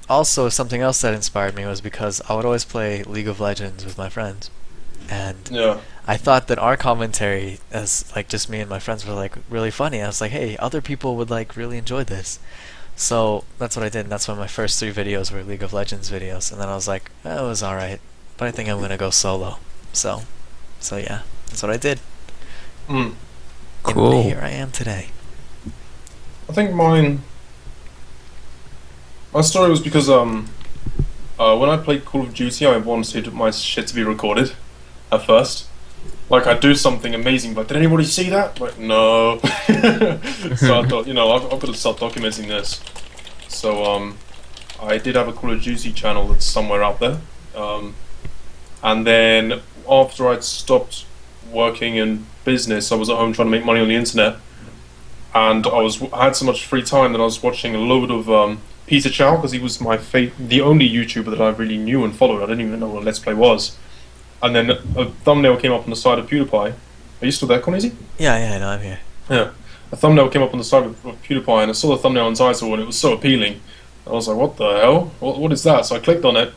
also something else that inspired me was because I would always play League of Legends with my friends, and Yeah. I thought that our commentary, as like just me and my friends, were like really funny. I was like, hey, other people would like really enjoy this. So that's what I did, and that's why my first 3 videos were League of Legends videos, and then I was like, oh, it was alright, but I think I'm gonna go solo. So yeah, that's what I did. Mm. Cool. And here I am today. I think my story was because when I played Call of Duty, I wanted my shit to be recorded at first. Like, I'd do something amazing, but did anybody see that? Like, no. So I thought, I've got to start documenting this. So I did have a Call of Duty channel that's somewhere out there. And then after I'd stopped working in business, I was at home trying to make money on the internet. And I had so much free time that I was watching a load of Peter Chow, because he was the only YouTuber that I really knew and followed. I didn't even know what Let's Play was. And then a thumbnail came up on the side of PewDiePie. Are you still there, Coohneezy? Yeah, no, I'm here. Yeah. A thumbnail came up on the side of PewDiePie, and I saw the thumbnail and title, and it was so appealing. I was like, what the hell? What is that? So I clicked on it,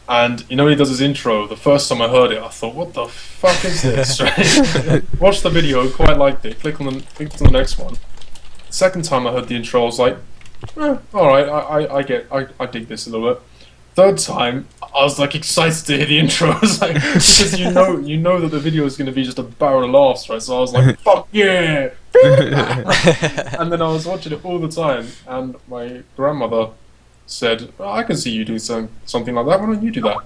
and when he does his intro, the first time I heard it, I thought, what the fuck is this? Right? Watched the video, quite liked it, clicked on the next one. The second time I heard the intro, I was like, alright, I dig this a little bit. Third time, I was like excited to hear the intro. I was like, because you know that the video is going to be just a barrel of laughs, right? So I was like, fuck yeah! And then I was watching it all the time, and my grandmother said, I can see you doing something like that. Why don't you do that?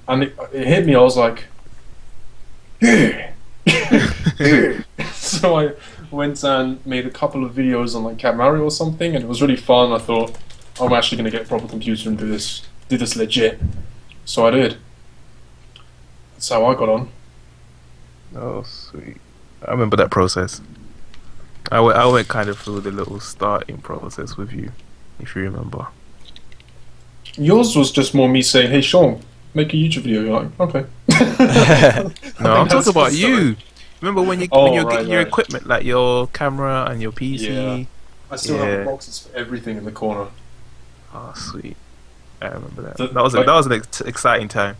And it hit me. I was like, yeah. So I went and made a couple of videos on like Cat Mario or something, and it was really fun. I thought, I'm actually going to get a proper computer and do this legit. So I did. That's how I got on. Oh, sweet. I remember that process. I went kind of through the little starting process with you, if you remember. Yours was just more me saying, hey Sean, make a YouTube video. You're like, okay. No, I'm talking about you. Remember when you're getting your right. equipment, like your camera and your PC? Yeah. I still have the boxes for everything in the corner. Oh, sweet. I remember that. The- That was an exciting time.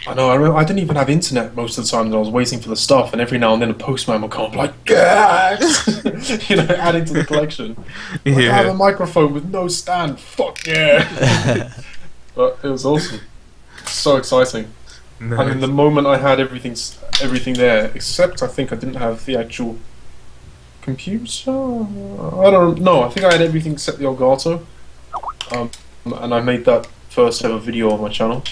I know, I didn't even have internet most of the time, and I was waiting for the stuff, and every now and then a postman would come, like, yes! Adding to the collection. Like, I have a microphone with no stand, fuck yeah! But it was awesome. So exciting. Nice. I mean, the moment I had everything everything there, except I think I didn't have the actual computer. I don't know. I think I had everything except the Elgato. And I made that first ever video on my channel.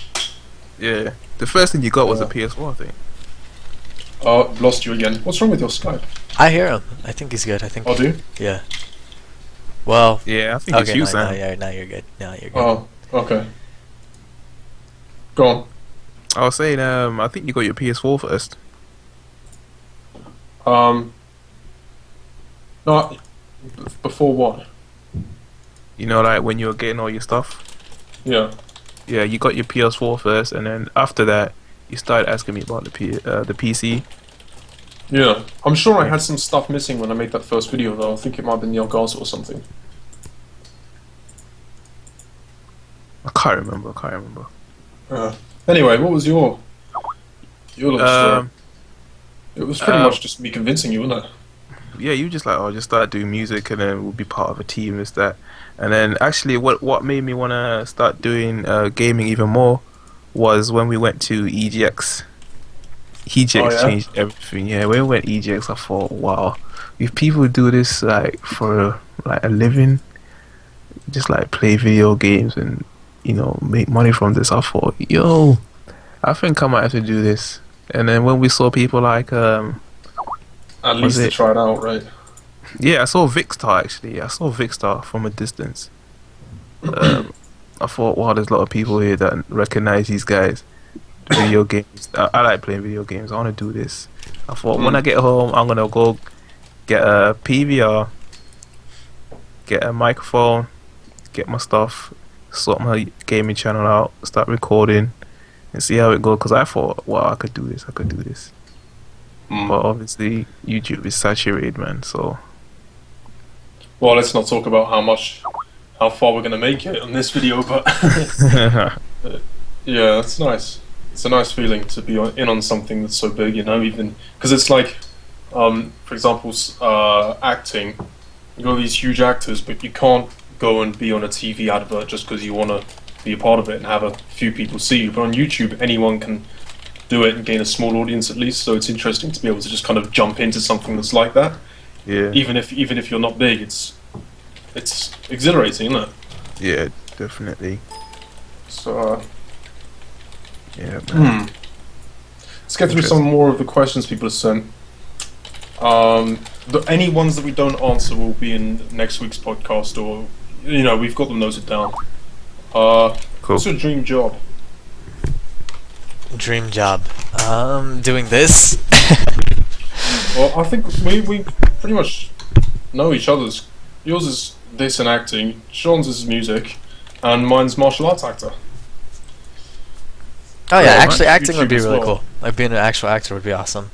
Yeah. The first thing you got was a PS4, I think. Lost you again. What's wrong with your Skype? I hear him. I think he's good. I think. Oh, do you? Yeah. Well. Yeah, I think it's Okay. you, Now, Sam. now you're good. Now you're good. Oh, okay. Go on. I was saying, I think you got your PS4 first. No, before what? You know, like when you were getting all your stuff. Yeah. Yeah, you got your PS4 first, and then after that, you started asking me about the PC. Yeah. I'm sure I had some stuff missing when I made that first video, though. I think it might have been the Elgato or something. I can't remember. Anyway, what was your little story? It was pretty um, much just me convincing you, wasn't it? Yeah, you just like, oh, just start doing music, and then we'll be part of a team, this, that. And then actually, what made me want to start doing gaming even more was when we went to EGX. EGX Oh, yeah? changed everything. Yeah, when we went EGX, I thought, wow, if people do this like for like a living, just like play video games and make money from this, I thought, yo, I think I might have to do this. And then when we saw people like At least to try it out, right? yeah, I saw Vicstar actually. I saw Vicstar from a distance. I thought, wow, there's a lot of people here that recognize these guys. Video games. I like playing video games. I want to do this. I thought when I get home, I'm gonna go get a PVR, get a microphone, get my stuff, sort my gaming channel out, start recording, and see how it goes. Because I thought, wow, I could do this. But obviously, YouTube is saturated, man. So. Well, let's not talk about how far we're gonna make it on this video, but yeah, that's nice. It's a nice feeling to be in on something that's so big, even because it's like, for example, acting. You got these huge actors, but you can't go and be on a TV advert just because you want to be a part of it and have a few people see you. But on YouTube, anyone can do it and gain a small audience at least. So it's interesting to be able to just kind of jump into something that's like that. Yeah. Even if you're not big, it's exhilarating, isn't it? Yeah, definitely. So. Yeah, man. Let's get through some more of the questions people have sent. Any ones that we don't answer will be in next week's podcast, or we've got them noted down. Cool. What's your dream job? Dream job. Doing this. Well, I think we pretty much know each other's. Yours is this and acting. Sean's is music, and mine's martial arts actor. Oh yeah, Yeah, actually, right. acting would be YouTube as really well. cool. Like being an actual actor would be awesome.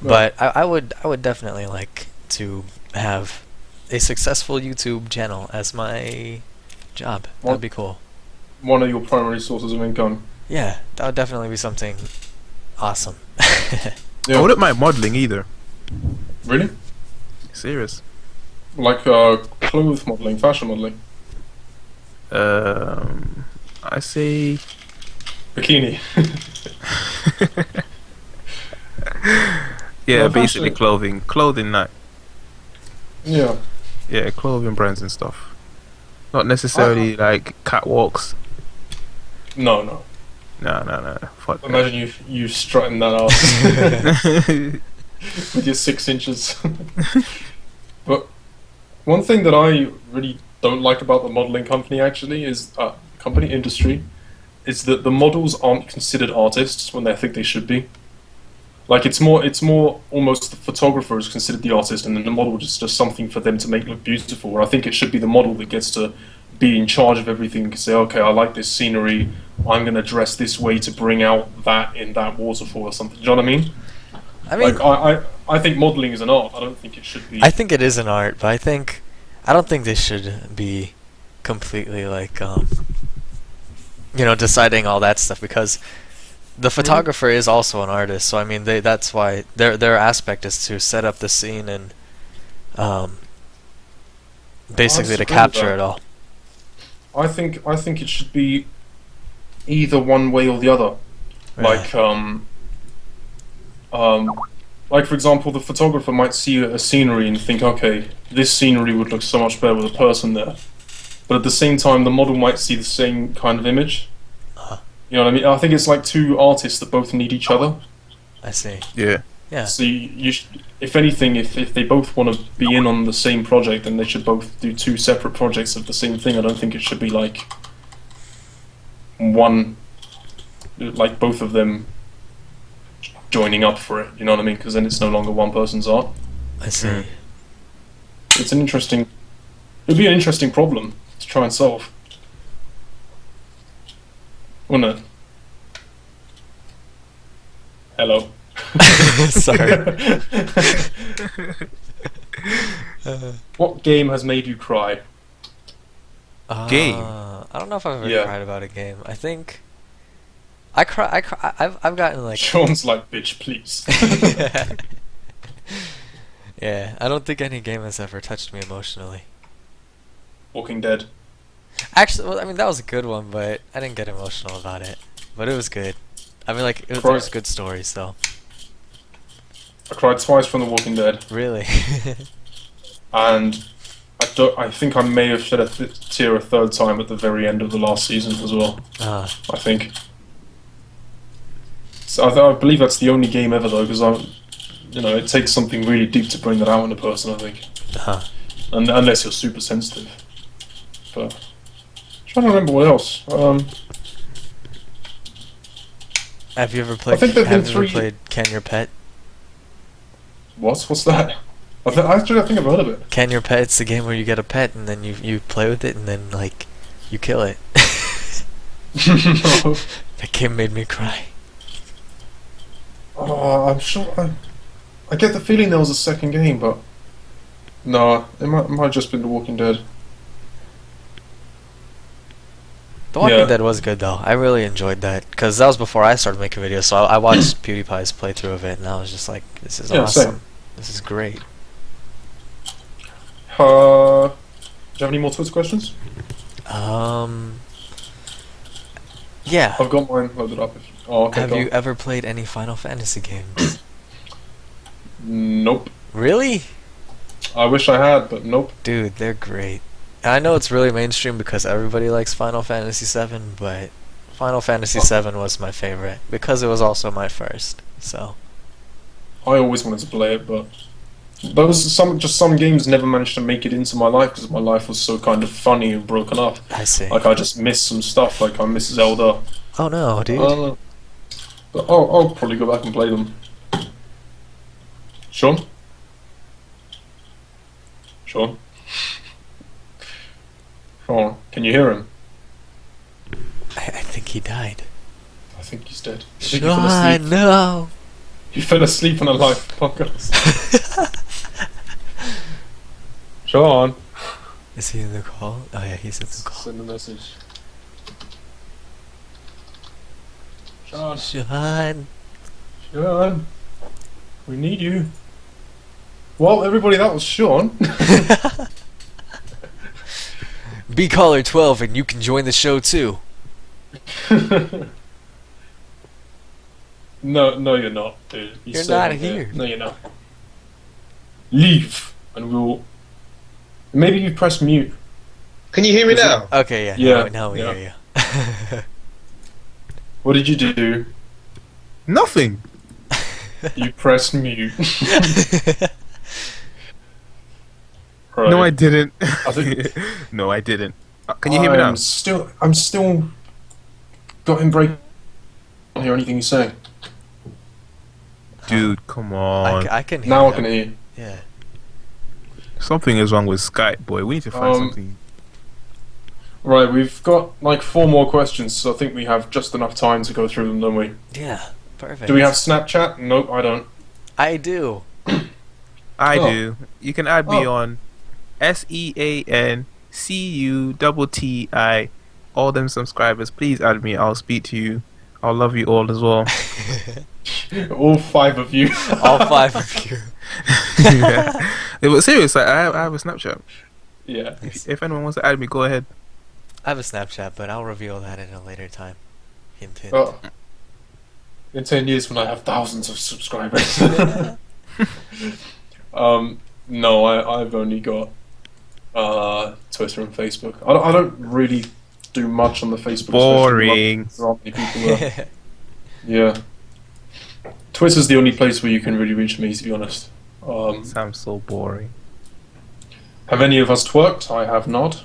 But I would definitely like to have a successful YouTube channel as my job. That'd be cool. One of your primary sources of income. Yeah, that would definitely be something awesome. Yeah. I wouldn't mind modeling either. Really? Serious. Like clothes modeling, fashion modeling, I say. bikini. Yeah, Well, basically fashion- clothing night. Yeah. Yeah, clothing brands and stuff. Not necessarily like catwalks. No. No. Fuck that. Imagine you strutting that ass with your 6 inches. But one thing that I really don't like about the modeling company actually is company industry is that the models aren't considered artists when they think they should be. Like it's more almost the photographer is considered the artist, and then the model is just something for them to make look beautiful. Where I think it should be the model that gets to be in charge of everything. And say, okay, I like this scenery. I'm going to dress this way to bring out that in that waterfall or something. Do you know what I mean? I mean, Like I think modeling is an art. I don't think it should be. I think it is an art, but I don't think they should be completely like deciding all that stuff, because the photographer is also an artist. So I mean, that's why their aspect is to set up the scene and basically to disagree with capture that. it all. I think it should be either one way or the other. Right. Like Like, for example, the photographer might see a scenery and think, okay, this scenery would look so much better with a person there. But at the same time, the model might see the same kind of image. Uh-huh. You know what I mean? I think it's like two artists that both need each other. I see. Yeah. Yeah. So if anything, if they both want to be in on the same project, then they should both do two separate projects of the same thing. I don't think it should be like one, like both of them joining up for it. You know what I mean? Because then it's no longer one person's art. I see. It's an interesting. It'd be an interesting problem to try and solve, wouldn't it? Hello. Sorry. What game has made you cry? Game? I don't know if I've ever Yeah. cried about a game. I think I've gotten like Sean's like, bitch, please. yeah. I don't think any game has ever touched me emotionally. Walking Dead. Actually, well, I mean that was a good one, but I didn't get emotional about it. But it was good. I mean, like there was good stories though. I cried twice from The Walking Dead, Really. and I think I may have shed a tear a third time at the very end of the last season as well. Ah. I think. So I believe that's the only game ever though, because it takes something really deep to bring that out in a person. I think, Uh-huh. and unless you're super sensitive. But I'm trying to remember what else. Have you ever played? think there've been have you ever 3 played Can Your Pet? What's that? I think I've heard of it. Can Your Pet? It's the game where you get a pet and then you play with it and then like you kill it. No. That game made me cry. Oh, I'm sure. I get the feeling there was a second game, but no, it might have just been The Walking Dead. The Walking Yeah. Dead was good though. I really enjoyed that because that was before I started making videos. So I watched PewDiePie's playthrough of it, and I was just like, "This is Yeah, awesome. same. This is great." Do you have any more Twitter questions? Yeah. I've got mine loaded up. Okay, Have go you on. ever played any Final Fantasy games? Nope. Really? I wish I had, but nope. Dude, they're great. I know it's really mainstream because everybody likes Final Fantasy VII, but Final Fantasy VII was my favorite because it was also my first. So I always wanted to play it, but some games never managed to make it into my life because my life was so kind of funny and broken up. I see. Like I just miss some stuff. Like I miss Zelda. Oh no, dude. But I'll probably go back and play them. Sean? Sean? Sean, can you hear him? I think he died. I think he's dead. I think he fell asleep. Sean, no. He fell asleep on a live podcast. Sean! Is he in the call? Oh yeah, he's in the call. Send a message. Sean! Sean. Sean! We need you. Well, everybody, that was Sean. Be caller 12 and you can join the show too. No, you're not, dude. You're stay not on here. No, you're not. Leave, and we'll. Maybe you press mute. Can you hear me now? Okay, yeah. Yeah, Now we yeah. hear you. What did you do? Nothing. You pressed mute. Right. No, I didn't. I think- No, I didn't. Can you hear me now? I'm still got him break. I don't hear anything you say. Dude, come on. I can hear Now I them. can hear you. Yeah. Something is wrong with Skype, boy. We need to find something. Right, we've got like 4 more questions, so I think we have just enough time to go through them, don't we? Yeah. Perfect. Do we have Snapchat? Nope, I don't. I do. I Oh. do. You can add me Oh. on SEANCUTTI. All them subscribers, please add me. I'll speak to you. I'll love you all as well. All 5 of you. All 5 of you. Yeah, but serious, I have a Snapchat. Yeah. If anyone wants to add me, go ahead. I have a Snapchat, but I'll reveal that in a later time. Hint, hint. Oh. In 10 years when I have thousands of subscribers. No, I've only got Twitter and Facebook. I don't really do much on the Facebook. Boring. There aren't many people there. Yeah. Twitter's the only place where you can really reach me, to be honest. Sounds so boring. Have any of us twerked? I have not.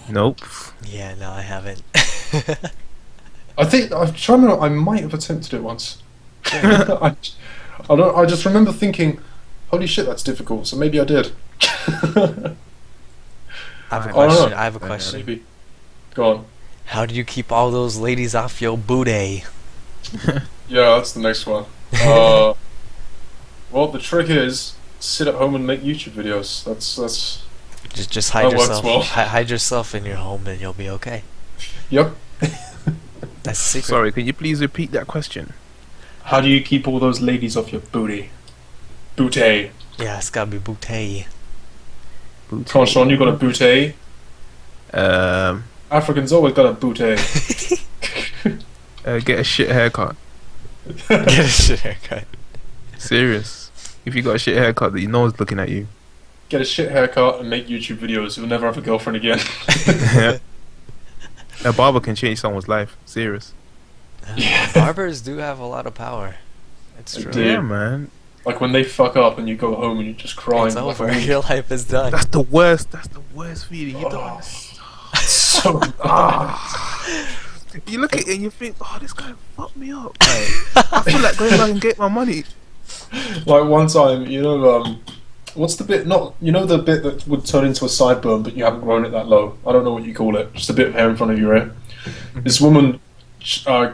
Nope. Yeah, no, I haven't. I think I'm trying to. I might have attempted it once. I don't. I just remember thinking, "Holy shit, that's difficult." So maybe I did. I have a I don't question. know. I have a question. Maybe. Go on. How do you keep all those ladies off your booty? Yeah, that's the next one. Well, the trick is sit at home and make YouTube videos. That's. Just hide That works yourself. well. Hide yourself in your home, and you'll be okay. Yep. That's the secret. Sorry, can you please repeat that question? How do you keep all those ladies off your booty? Booty. Yeah, it's gotta be booty. Come on, Sean, you got a booty. Um, Africans always got a booty. get a shit haircut. Get a shit haircut. Serious. If you got a shit haircut, that you know is looking at you. Get a shit haircut and make YouTube videos. You'll never have a girlfriend again. A barber can change someone's life. Serious. Yeah. Barbers do have a lot of power. It's They true. do. Yeah, man. Like when they fuck up and you go home and you're just crying. It's like, over. Your life is done. That's the worst. That's the worst feeling. You don't Oh. understand. So You look at it and you think, oh, this guy fucked me up. Like, I feel like going back and get my money. like one time, what's the bit? Not the bit that would turn into a sideburn, but you haven't grown it that low. I don't know what you call it. Just a bit of hair in front of your ear. This woman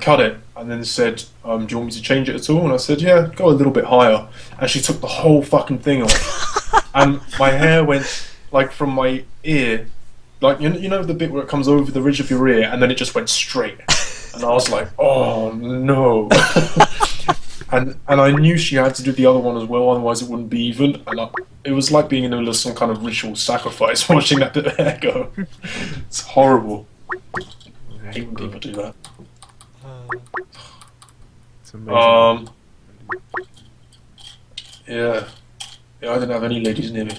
cut it and then said, "Do you want me to change it at all?" And I said, "Yeah, go a little bit higher." And she took the whole fucking thing off, and my hair went like from my ear, like you know the bit where it comes over the ridge of your ear, and then it just went straight. And I was like, "Oh no." And I knew she had to do the other one as well, otherwise it wouldn't be even. And it was like being in the middle of some kind of ritual sacrifice, watching that bit of hair go. It's horrible. I hate when people do that. It's amazing. Yeah, I didn't have any ladies near me.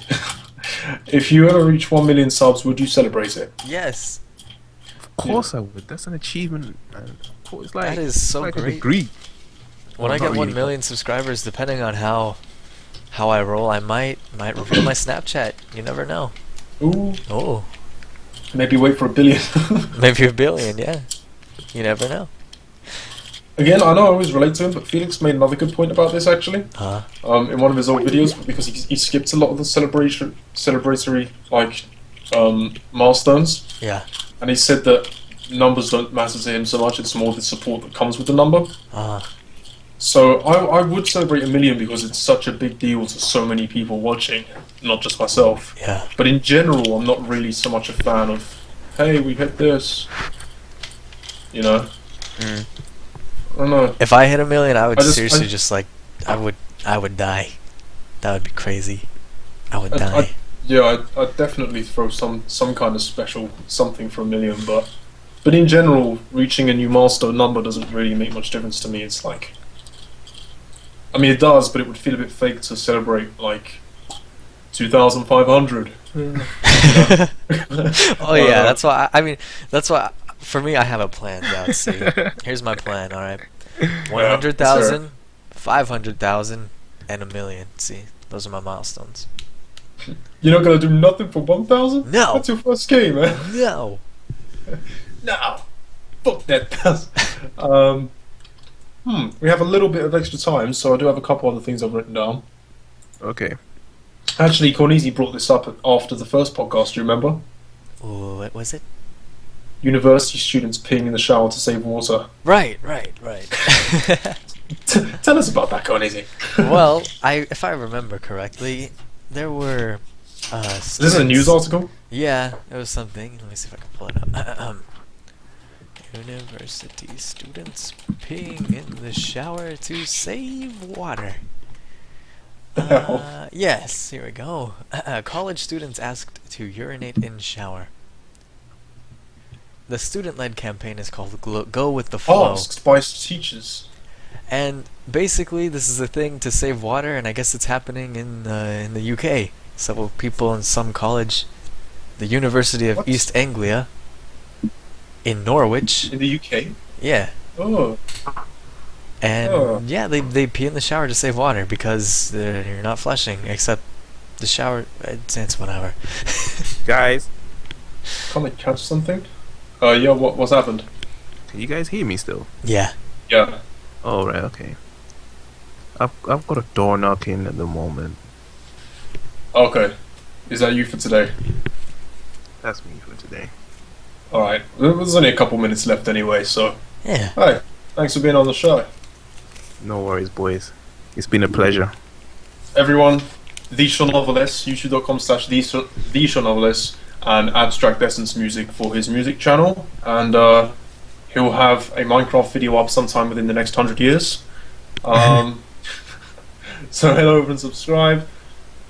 If you ever reach 1 million subs, would you celebrate it? Yes. Of course I would. That's an achievement, man. It's like, That is so like a great. degree. When Well, I not get 1 really. million subscribers, depending on how I roll, I might reveal my Snapchat. You never know. Ooh, Oh, maybe wait for 1 billion. maybe 1 billion. Yeah, you never know. Again, I know I always relate to him, but Felix made another good point about this actually. In one of his old videos, because he skipped a lot of the celebratory milestones, Yeah. and he said that numbers don't matter to him so much; it's more the support that comes with the number. So I would celebrate 1 million because it's such a big deal to so many people watching, not just myself. Yeah. But in general, I'm not really so much a fan of, hey, we hit this. You know? Mm. I don't know. If I hit 1 million, I would I just- seriously I- just like I would die. That would be crazy. I would I- die. I'd definitely throw some kind of special something for 1 million, but in general, reaching a new milestone number doesn't really make much difference to me. It's like, I mean, it does, but it would feel a bit fake to celebrate like 2,500. Oh yeah, that's why. I mean, that's why. For me, I have a plan. Yeah, let's see. Here's my plan. All right, 100,000, 500,000, and 1 million. See, those are my milestones. You're not gonna do nothing for 1,000? No. That's your first game, man. No. No, fuck that. We have a little bit of extra time, so I do have a couple other things I've written down. Okay. Actually, Coohneezy brought this up after the first podcast. Do you remember? Ooh, what was it? University students peeing in the shower to save water. Right. Tell us about that, Coohneezy. Well, if I remember correctly, there were. Is this a news article? Yeah, it was something. Let me see if I can pull it up. University students peeing in the shower to save water. Yes, here we go. College students asked to urinate in shower. The student-led campaign is called Go with the Flow. Asked by teachers. And basically, this is a thing to save water, and I guess it's happening in the UK. Several people in some college, the University of What? East Anglia, in Norwich. In the UK? Yeah. Oh. And Oh. yeah, they pee in the shower to save water because you're not flushing, except the shower. It's whatever. Guys, Can't I catch something? Yeah, what's happened? can you guys hear me still? Yeah. Yeah. Oh, right, okay. I've got a door knocking at the moment. Okay. Is that you for today? That's me for today. Alright. There's only a couple minutes left anyway, so. Yeah. Hi. Thanks for being on the show. No worries, boys. It's been a pleasure. Everyone, the Seanovalis, youtube.com/the Seanovalis, and Abstract Essence Music for his music channel. And he'll have a Minecraft video up sometime within the next 100 years. So head over and subscribe.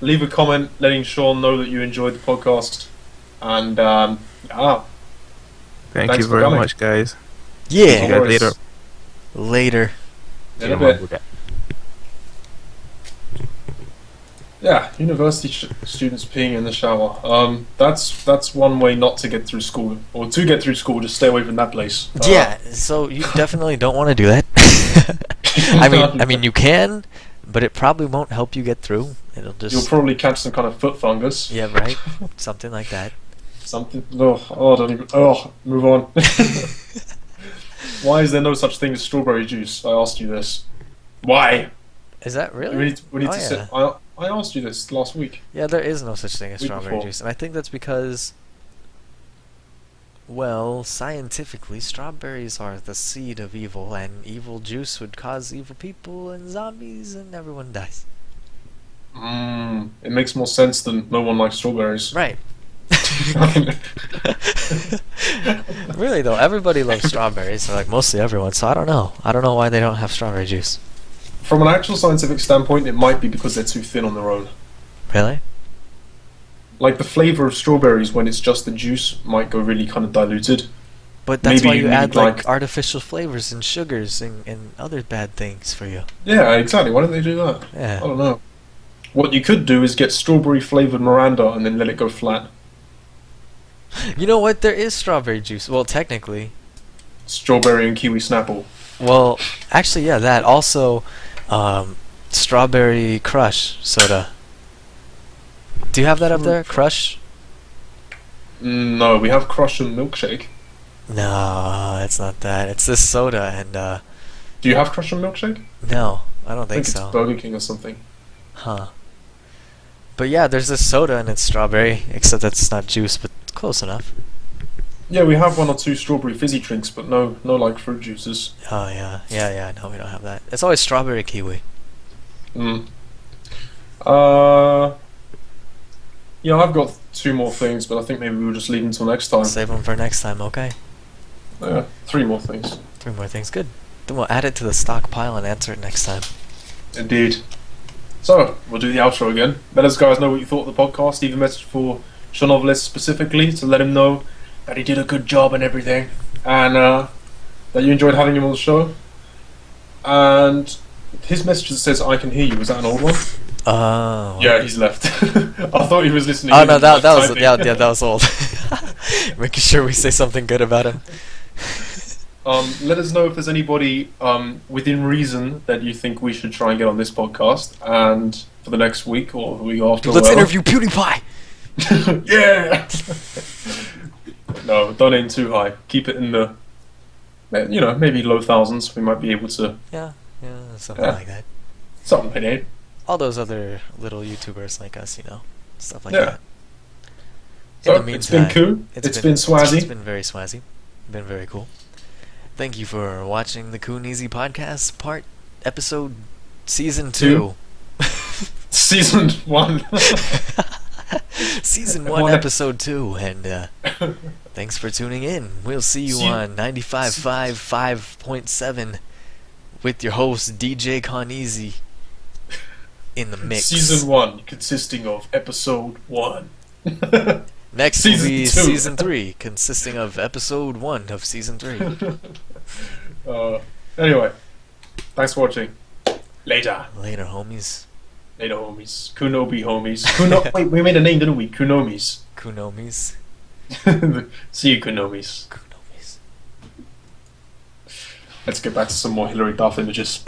Leave a comment letting Sean know that you enjoyed the podcast. And Thank Thanks you for very coming. much, guys. See Yeah. you No guys worries. later. Later. in a bit. Yeah, university students peeing in the shower. That's one way not to get through school, or to get through school. Just stay away from that place. Yeah. So you definitely don't want to do that. I mean, you can, but it probably won't help you get through. It'll just. You'll probably catch some kind of foot fungus. Yeah. Right. Something like that. Something. Don't even. Move on. Why is there no such thing as strawberry juice? I asked you this. Why? Is that really? We need Oh, to yeah. sit. I asked you this last week. Yeah, there is no such thing as Week strawberry before. juice, and I think that's because, well, scientifically, strawberries are the seed of evil, and evil juice would cause evil people and zombies, and everyone dies. It makes more sense than no one likes strawberries. Right. Really though, everybody loves strawberries, or like mostly everyone. So I don't know. I don't know why they don't have strawberry juice. From an actual scientific standpoint, it might be because they're too thin on their own. Really? Like the flavor of strawberries when it's just the juice might go really kind of diluted. But that's Maybe why you you need, add like like- artificial flavors and sugars and other bad things for you. Yeah, exactly. Why don't they do that? I Yeah. don't know. What you could do is get strawberry flavored Miranda and then let it go flat. You know what? There is strawberry juice. Well, technically. Strawberry and kiwi Snapple. Well, actually, yeah, that. Also, strawberry crush soda. Do you have that up there? Crush? No, we have Crush and Milkshake. No, it's not that. It's this soda, and Do you have Crush and Milkshake? no, I don't I think think so. it's Burger King or something. Huh. But yeah, there's this soda, and it's strawberry, except that's not juice, but close enough. Yeah, we have one or two strawberry fizzy drinks, but no like fruit juices. Oh yeah, yeah. No, we don't have that. It's always strawberry kiwi. Yeah, I've got two more things, but I think maybe we'll just leave them until next time. Save them for next time, okay? Yeah, three more things. 3 more things, good. Then we'll add it to the stockpile and answer it next time. Indeed. So, we'll do the outro again. Let us guys know what you thought of the podcast. Leave a message for Seanovalis specifically to let him know that he did a good job and everything. And that you enjoyed having him on the show. And his message that says, I can hear you, is that an old one? Oh. Yeah, he's left. I thought he was listening. Oh in no, and that was typing. yeah, that was old. Making sure we say something good about him. Let us know if there's anybody within reason that you think we should try and get on this podcast, and for the next week or the week after. Let's whatever. interview PewDiePie. Yeah. No, don't aim too high. Keep it in the, maybe low thousands. We might be able to Yeah, something Yeah. like that. something like that. All those other little YouTubers like us, stuff like Yeah. that. So In the it's been meantime, cool. It's been swazzy. It's been very swazzy. Been very cool. Thank you for watching the Coohneezy podcast episode season 2. Season 1. Season 1, One. episode 2, and thanks for tuning in. We'll see you See you- on 95.5 5.7 with your host DJ Coohneezy in the mix. Season 1, consisting of episode 1. Next will Season be 2. season 3, consisting of episode 1 of season 3. Anyway, Thanks for watching. Later. Later, homies. Later, homies. Kunobi, homies. Wait, we made a name, didn't we? Kunomis. Kunomis. See you, Kunomis. Kunomis. Let's get back to some more Hillary Duff images.